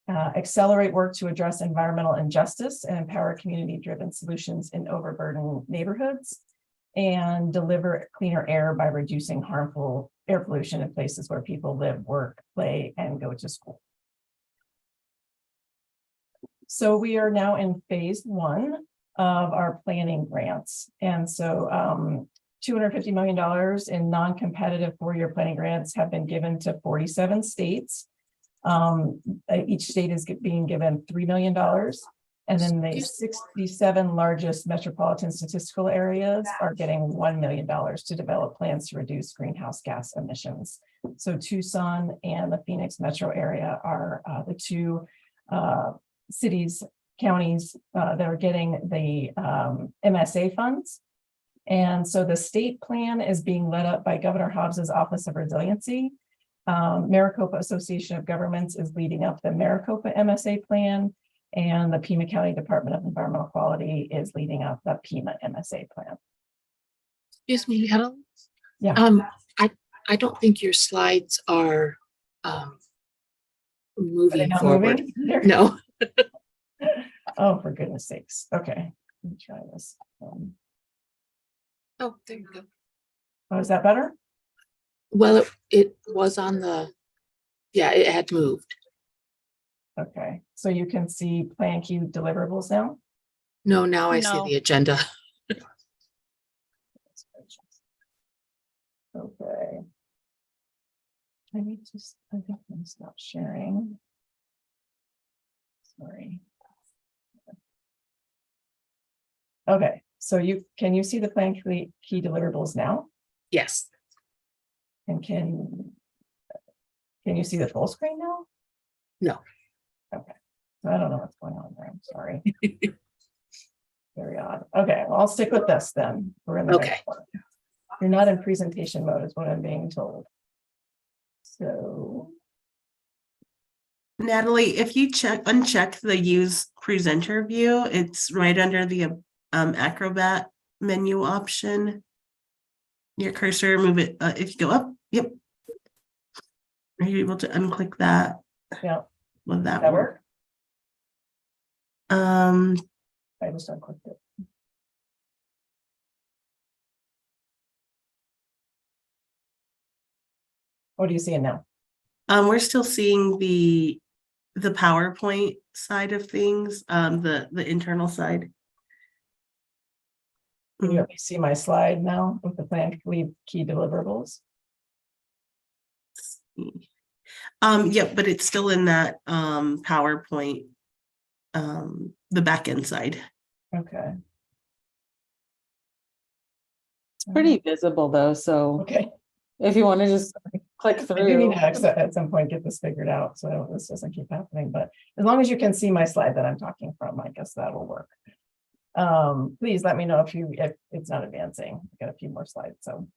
accelerate work to address environmental injustice and empower community-driven solutions in overburdened neighborhoods, and deliver cleaner air by reducing harmful air pollution in places where people live, work, play, and go to school. So we are now in phase 1 of our planning grants. And so $250 million in non-competitive four-year planning grants have been given to 47 states. Each state is being given $3 million. And then the 67 largest metropolitan statistical areas are getting $1 million to develop plans to reduce greenhouse gas emissions. So Tucson and the Phoenix metro area are the two cities, counties that are getting the MSA funds. And so the state plan is being led up by Governor Hobbs's Office of Resiliency. Maricopa Association of Governments is leading up the Maricopa MSA plan, and the Pima County Department of Environmental Quality is leading up the Pima MSA plan. Excuse me, Natalie? Yeah. I don't think your slides are moving not forward. moving? No. Oh, for goodness sakes. Okay, let me try this. Oh, there you go. Oh, is that better? Well, it was on the, yeah, it had moved. Okay, so you can see plan key deliverables now? No, now I see No. the agenda. Okay. I think I'm gonna stop sharing. Sorry. Okay, so can you see the plan key deliverables now? Yes. And can you see the full screen now? No. Okay, so I don't know what's going on there. I'm sorry. Very odd. Okay, well, I'll stick with this then. We're in the next one. You're not in presentation mode is what I'm being told. So Natalie, if you uncheck the use presenter view, it's right under the Acrobat menu option. Your cursor, move it. If you go up, yep. Are you able to unclick that? Yeah. Will that work? I just unclicked it. What are you seeing now? We're still seeing the PowerPoint side of things, the internal side. Can you let me see my slide now with the plan key deliverables? Yep, but it's still in that PowerPoint, the back end side. Okay. It's pretty visible though, so okay. If you want to just click through. I do need to at some point get this figured out so this doesn't keep happening, but as long as you can see my slide that I'm talking from, I guess that will work. Please let me know if it's not advancing. I've got a few more slides. So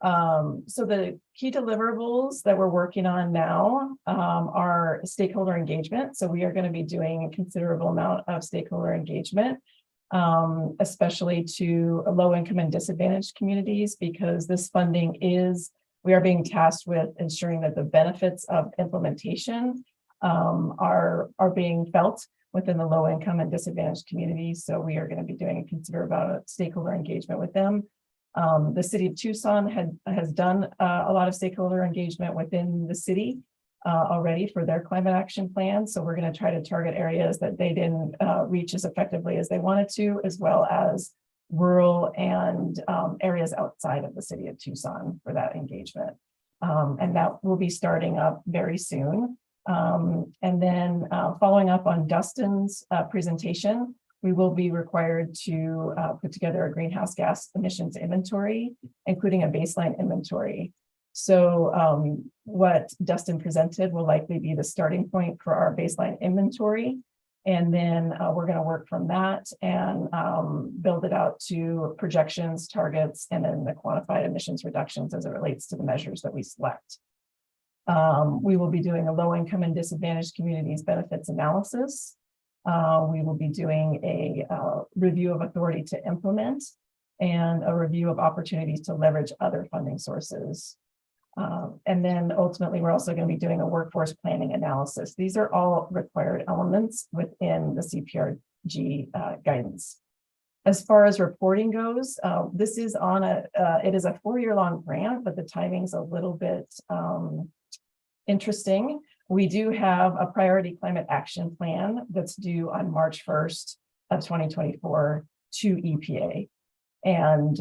the key deliverables that we're working on now are stakeholder engagement. So we are going to be doing a considerable amount of stakeholder engagement, especially to low income and disadvantaged communities, because this funding we are being tasked with ensuring that the benefits of implementation are being felt within the low income and disadvantaged communities. So we are going to be doing a considerable amount of stakeholder engagement with them. The city of Tucson has done a lot of stakeholder engagement within the city already for their climate action plan. So we're going to try to target areas that they didn't reach as effectively as they wanted to, as well as rural and areas outside of the city of Tucson for that engagement. And that will be starting up very soon. And then following up on Dustin's presentation, we will be required to put together a greenhouse gas emissions inventory, including a baseline inventory. So what Dustin presented will likely be the starting point for our baseline inventory. And then we're going to work from that and build it out to projections, targets, and then the quantified emissions reductions as it relates to the measures that we select. We will be doing a low income and disadvantaged communities benefits analysis. We will be doing a review of authority to implement and a review of opportunities to leverage other funding sources. And then ultimately, we're also going to be doing a workforce planning analysis. These are all required elements within the CPRG guidance. As far as reporting goes, this is on it is a 4-year-long grant, but the timing's a little bit interesting. We do have a priority climate action plan that's due on March 1st of 2024 to EPA. And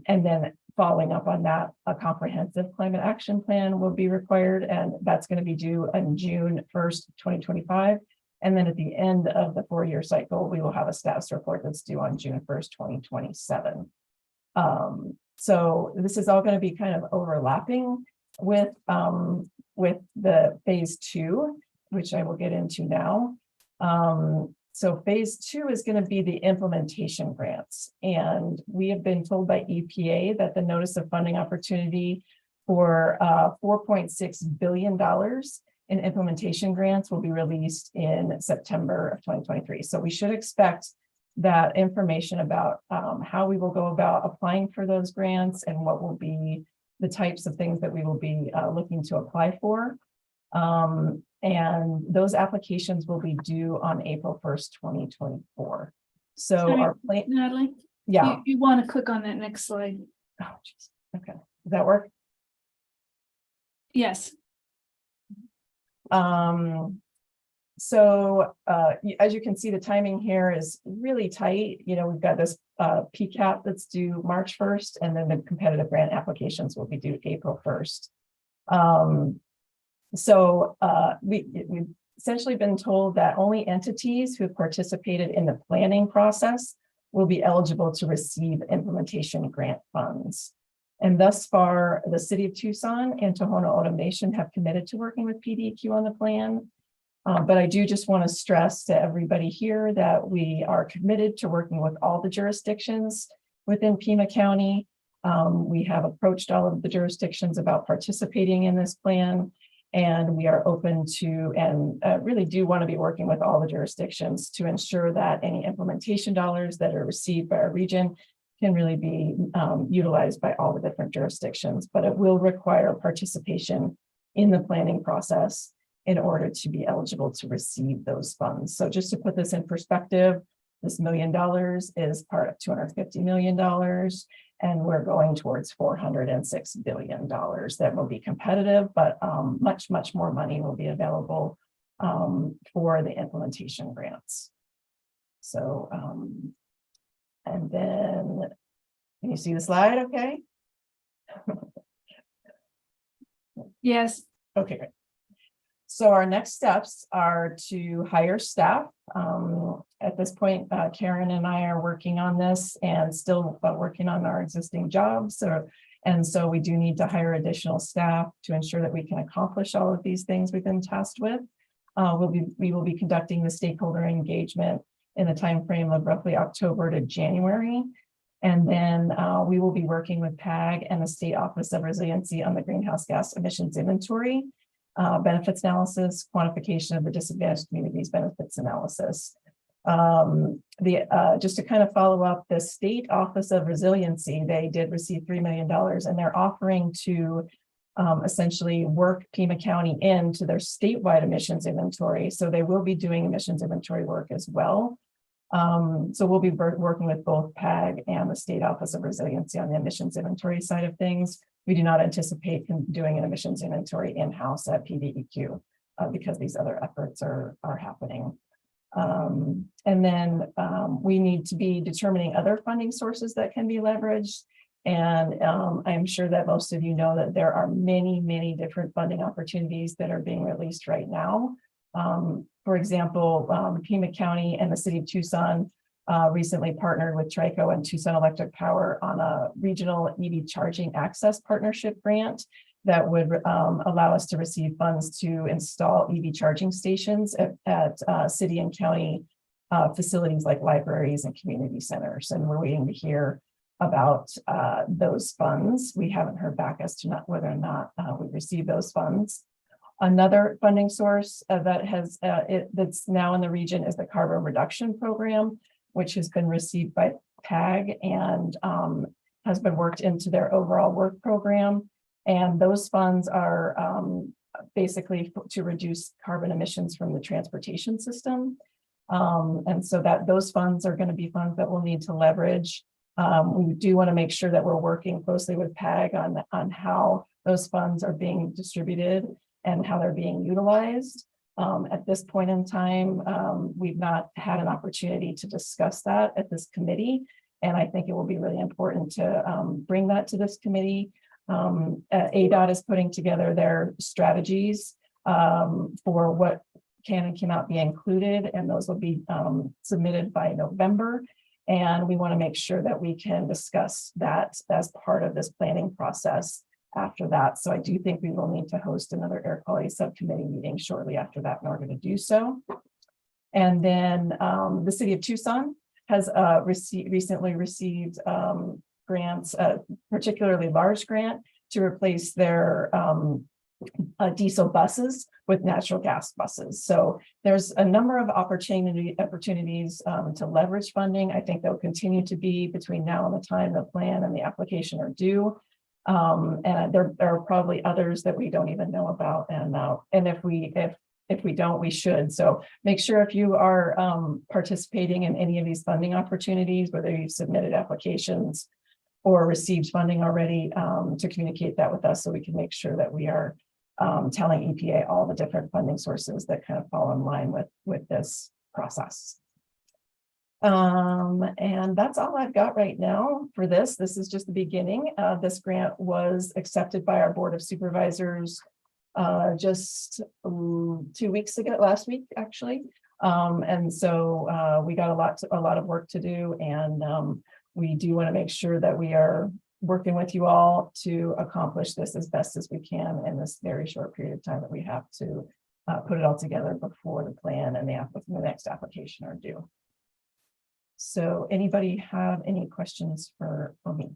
then following up on that, a comprehensive climate action plan will be required, and that's going to be due on June 1st, 2025. And then at the end of the 4-year cycle, we will have a status report that's due on June 1st, 2027. So this is all going to be kind of overlapping with the phase 2, which I will get into now. So phase 2 is going to be the implementation grants. And we have been told by EPA that the notice of funding opportunity for $4.6 billion in implementation grants will be released in September of 2023. So we should expect that information about how we will go about applying for those grants and what will be the types of things that we will be looking to apply for. And those applications will be due on April 1st, 2024. So Sorry, our plan, Natalie, yeah. you want to click on that next slide? Oh, geez. Okay, does that work? Yes. So as you can see, the timing here is really tight. You know, we've got this PCAP that's due March 1st, and then the competitive grant applications will be due April 1st. We've essentially been told that only entities who have participated in the planning process will be eligible to receive implementation grant funds. And thus far, the City of Tucson and Tohono O'odham Nation have committed to working with PDEQ on the plan. But I do just want to stress to everybody here that we are committed to working with all the jurisdictions within Pima County. We have approached all of the jurisdictions about participating in this plan, and we are open to and really do want to be working with all the jurisdictions to ensure that any implementation dollars that are received by our region can really be utilized by all the different jurisdictions, but it will require participation in the planning process in order to be eligible to receive those funds. So just to put this in perspective, this $1 million is part of $250 million, and we're going towards $406 billion that will be competitive, but much, much more money will be available for the implementation grants. So, and then, can you see the slide okay? Yes. Okay, great. So our next steps are to hire staff. At this point, Karen and I are working on this and still working on our existing jobs. And so we do need to hire additional staff to ensure that we can accomplish all of these things we've been tasked with. We will be conducting the stakeholder engagement in the time frame of roughly October to January. And then we will be working with PAG and the State Office of Resiliency on the greenhouse gas emissions inventory, benefits analysis, quantification of the disadvantaged communities benefits analysis. Just to kind of follow up, the State Office of Resiliency, they did receive $3 million, and they're offering to essentially work Pima County into their statewide emissions inventory. So they will be doing emissions inventory work as well. So we'll be working with both PAG and the State Office of Resiliency on the emissions inventory side of things. We do not anticipate doing an emissions inventory in-house at PDEQ because these other efforts are happening. And then we need to be determining other funding sources that can be leveraged. And I'm sure that most of you know that there are many, many different funding opportunities that are being released right now. For example, Pima County and the City of Tucson recently partnered with Trico and Tucson Electric Power on a regional EV charging access partnership grant that would allow us to receive funds to install EV charging stations at city and county facilities like libraries and community centers. And we're waiting to hear about those funds. We haven't heard back as to whether or not we receive those funds. Another funding source that's now in the region is the carbon reduction program, which has been received by PAG and has been worked into their overall work program. And those funds are basically to reduce carbon emissions from the transportation system. And so those funds are going to be funds that we'll need to leverage. We do want to make sure that we're working closely with PAG on how those funds are being distributed and how they're being utilized. At this point in time, we've not had an opportunity to discuss that at this committee. And I think it will be really important to bring that to this committee. ADOT is putting together their strategies for what can and cannot be included, and those will be submitted by November. And we want to make sure that we can discuss that as part of this planning process after that. So I do think we will need to host another air quality subcommittee meeting shortly after that in order to do so. And then the city of Tucson has recently received grants, particularly large grant to replace their diesel buses with natural gas buses. So there's a number of opportunities to leverage funding. I think there'll continue to be between now and the time the plan and the application are due. And there are probably others that we don't even know about. And if we don't, we should. So make sure if you are participating in any of these funding opportunities, whether you've submitted applications or received funding already, to communicate that with us so we can make sure that we are telling EPA all the different funding sources that kind of fall in line with this process. And that's all I've got right now for this. This is just the beginning. This grant was accepted by our Board of Supervisors just 2 weeks ago, last week, actually. And so we got a lot of work to do, and we do want to make sure that we are working with you all to accomplish this as best as we can in this very short period of time that we have to put it all together before the plan and the next application are due. So anybody have any questions for me?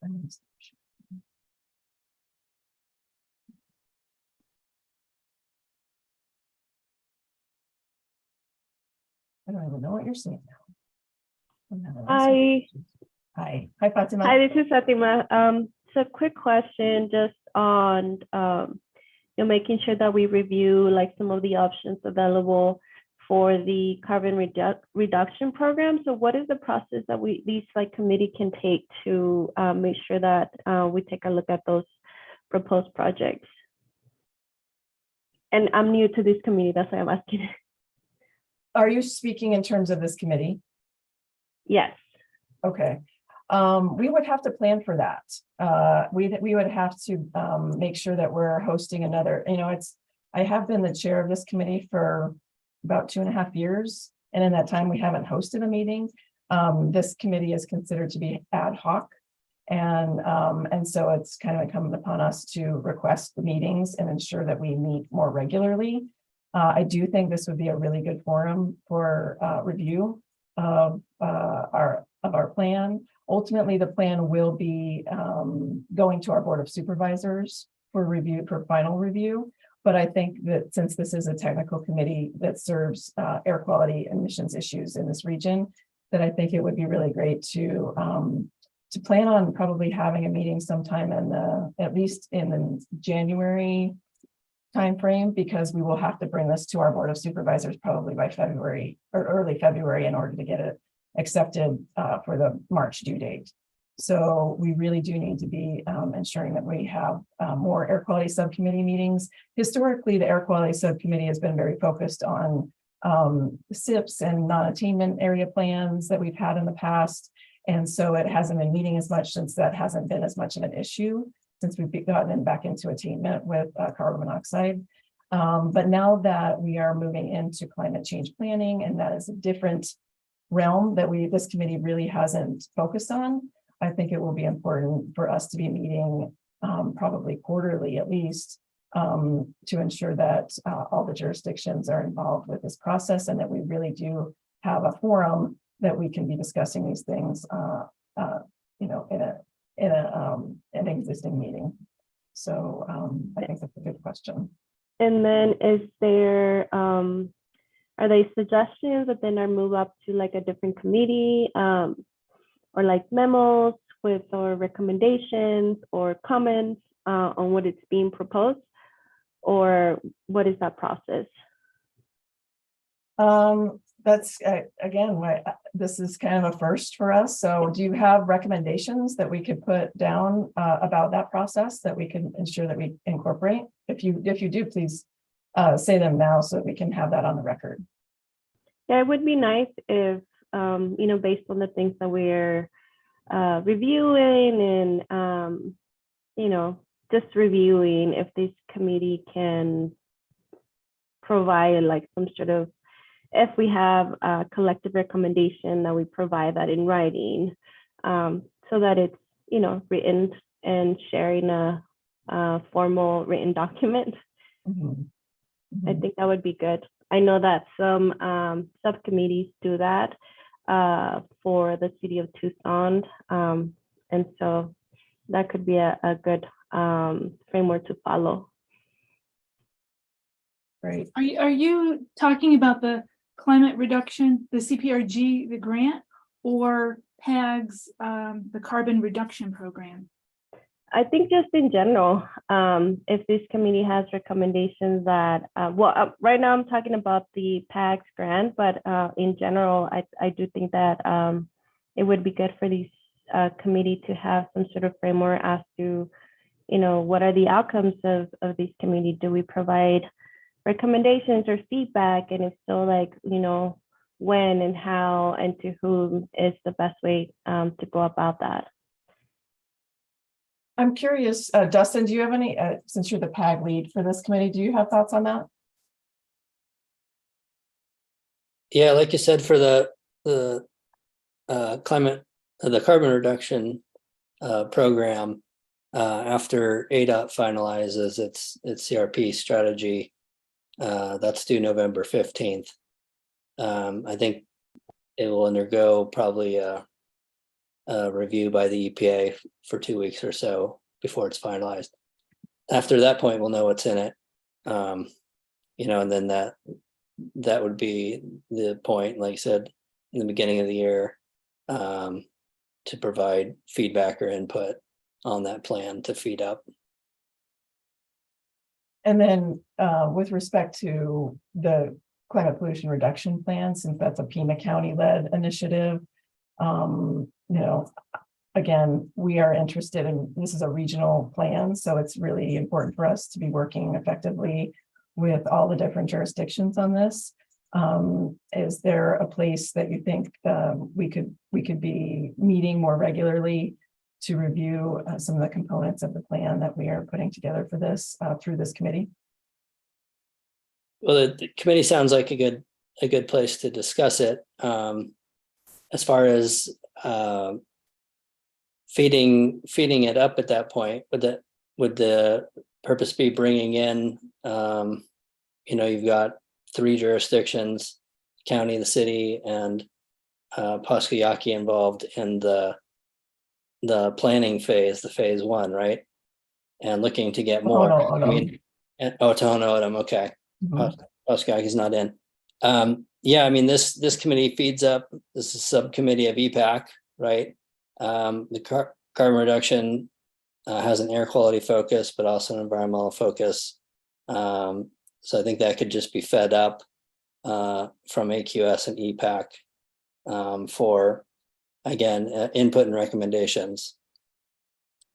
I don't even know what you're saying now. Hi, Fatima. Hi, this is Fatima. So quick question just on making sure that we review like some of the options available for the carbon reduction program. So what is the process that these like committee can take to make sure that we take a look at those proposed projects? And I'm new to this committee, that's why I'm asking. Are you speaking in terms of this committee? Yes. Okay. We would have to plan for that. We would have to make sure that we're hosting another, I have been the chair of this committee for about 2.5 years. And in that time, we haven't hosted a meeting. This committee is considered to be ad hoc. And so it's kind of incumbent upon us to request the meetings and ensure that we meet more regularly. I do think this would be a really good forum for review of our plan. Ultimately, the plan will be going to our Board of Supervisors for final review. But I think that since this is a technical committee that serves air quality emissions issues in this region, that I think it would be really great to plan on probably having a meeting sometime at least in the January timeframe, because we will have to bring this to our Board of Supervisors probably by February or early February in order to get it accepted for the March due date. So we really do need to be ensuring that we have more air quality subcommittee meetings. Historically, the air quality subcommittee has been very focused on SIPs and non-attainment area plans that we've had in the past. And so it hasn't been meeting as much since that hasn't been as much of an issue since we've gotten back into attainment with carbon monoxide. But now that we are moving into climate change planning, and that is a different realm that this committee really hasn't focused on, I think it will be important for us to be meeting probably quarterly at least to ensure that all the jurisdictions are involved with this process, and that we really do have a forum that we can be discussing these things in an existing meeting. So I think that's a good question. And then are they suggestions that then are moved up to like a different committee or like memos or recommendations or comments on what it's being proposed, or what is that process? That's again, this is kind of a first for us. So do you have recommendations that we could put down about that process that we can ensure that we incorporate? If you do, please say them now so that we can have that on the record. Yeah, it would be nice if, based on the things that we're reviewing and, just reviewing, if this committee can provide like some sort of, if we have a collective recommendation, that we provide that in writing, so that it's, written and sharing a formal written document. I think that would be good. I know that some subcommittees do that for the city of Tucson. And so that could be a good framework to follow. Great. Are you talking about the climate reduction, the CPRG, the grant, or PAG's, the carbon reduction program? I think just in general, if this committee has recommendations that, right now I'm talking about the PAG's grant, but in general, I do think that it would be good for this committee to have some sort of framework as to, what are the outcomes of this committee? Do we provide recommendations or feedback? And if so, like, when and how and to whom is the best way to go about that? I'm curious, Dustin, do you have any, since you're the PAG lead for this committee, do you have thoughts on that? Yeah, like you said, for the carbon reduction program, after ADOT finalizes its CRP strategy, that's due November 15th. I think it will undergo probably a review by the EPA for 2 weeks or so before it's finalized. After that point, we'll know what's in it. And then that would be the point, like I said, in the beginning of the year, to provide feedback or input on that plan to feed up. And then with respect to the climate pollution reduction plan, since that's a Pima County led initiative, again, we are interested in, this is a regional plan, so it's really important for us to be working effectively with all the different jurisdictions on this. Is there a place that you think we could be meeting more regularly to review some of the components of the plan that we are putting together for this through this committee? Well, the committee sounds like a good place to discuss it. As far as feeding it up at that point, would the purpose be bringing in, you've got 3 jurisdictions, county, the city, and Pascagoula involved in the planning phase, the phase 1, right? And looking to get more. Tohono, okay. Pascagoula is not in. This committee feeds up. This is a subcommittee of EPAC, right? The carbon reduction has an air quality focus, but also an environmental focus. So I think that could just be fed up from AQS and EPAC for, again, input and recommendations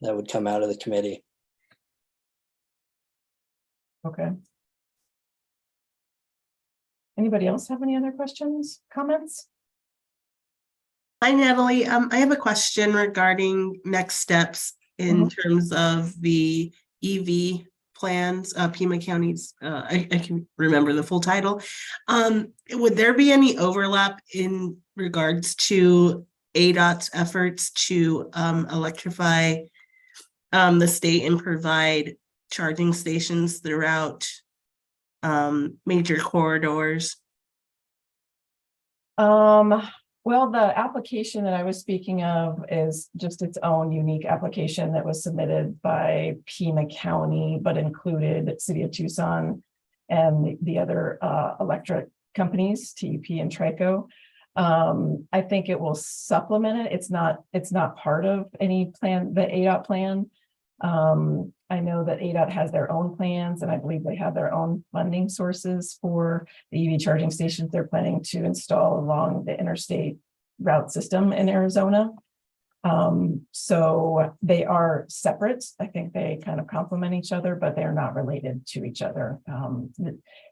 that would come out of the committee. Okay. Anybody else have any other questions, comments? Hi, Natalie. I have a question regarding next steps in terms of the EV plans, Pima County's, I can remember the full title. Would there be any overlap in regards to ADOT's efforts to electrify the state and provide charging stations throughout major corridors? Well, the application that I was speaking of is just its own unique application that was submitted by Pima County, but included City of Tucson and the other electric companies, TEP and Trico. I think it will supplement it. It's not part of any plan, the ADOT plan. I know that ADOT has their own plans, and I believe they have their own funding sources for the EV charging stations they're planning to install along the interstate route system in Arizona. So they are separate. I think they kind of complement each other, but they're not related to each other.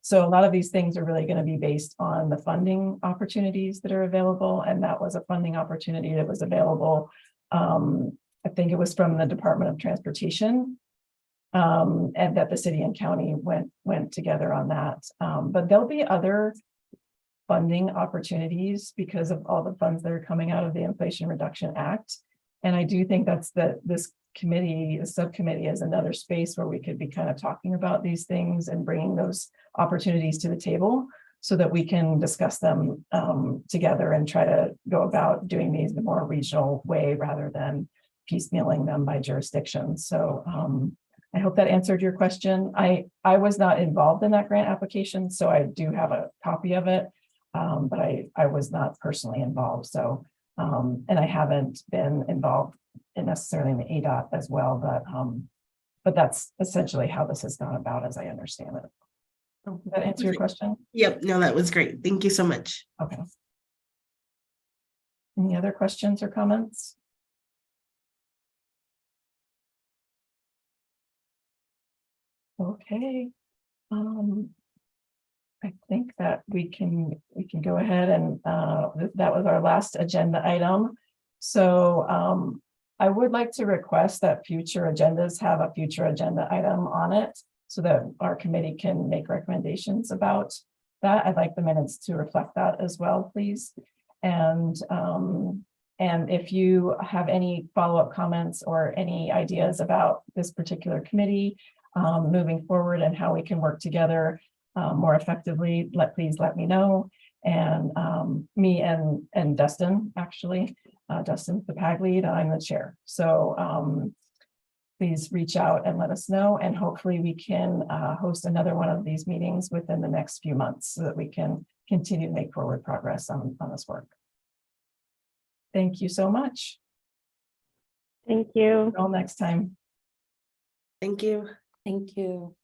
So a lot of these things are really going to be based on the funding opportunities that are available. And that was a funding opportunity that was available. I think it was from the Department of Transportation. And that the city and county went together on that. But there'll be other funding opportunities because of all the funds that are coming out of the Inflation Reduction Act. And I do think that's this committee, the subcommittee, is another space where we could be kind of talking about these things and bringing those opportunities to the table so that we can discuss them together and try to go about doing these in a more regional way rather than piecemealing them by jurisdiction. So I hope that answered your question. I was not involved in that grant application, so I do have a copy of it. But I was not personally involved. So, and I haven't been involved in necessarily in the ADOT as well, but that's essentially how this has gone about as I understand it. Does that answer your question? Yep, no, that was great. Thank you so much. Okay. Any other questions or comments? Okay. I think that we can go ahead and that was our last agenda item. So I would like to request that future agendas have a future agenda item on it so that our committee can make recommendations about that. I'd like the minutes to reflect that as well, please. And if you have any follow-up comments or any ideas about this particular committee moving forward and how we can work together more effectively, please let me know. And me and Dustin, actually, Dustin's the PAG lead, I'm the chair. So please reach out and let us know. And hopefully we can host another one of these meetings within the next few months so that we can continue to make forward progress on this work. Thank you so much. Thank you. Until next time. Thank you. Thank you.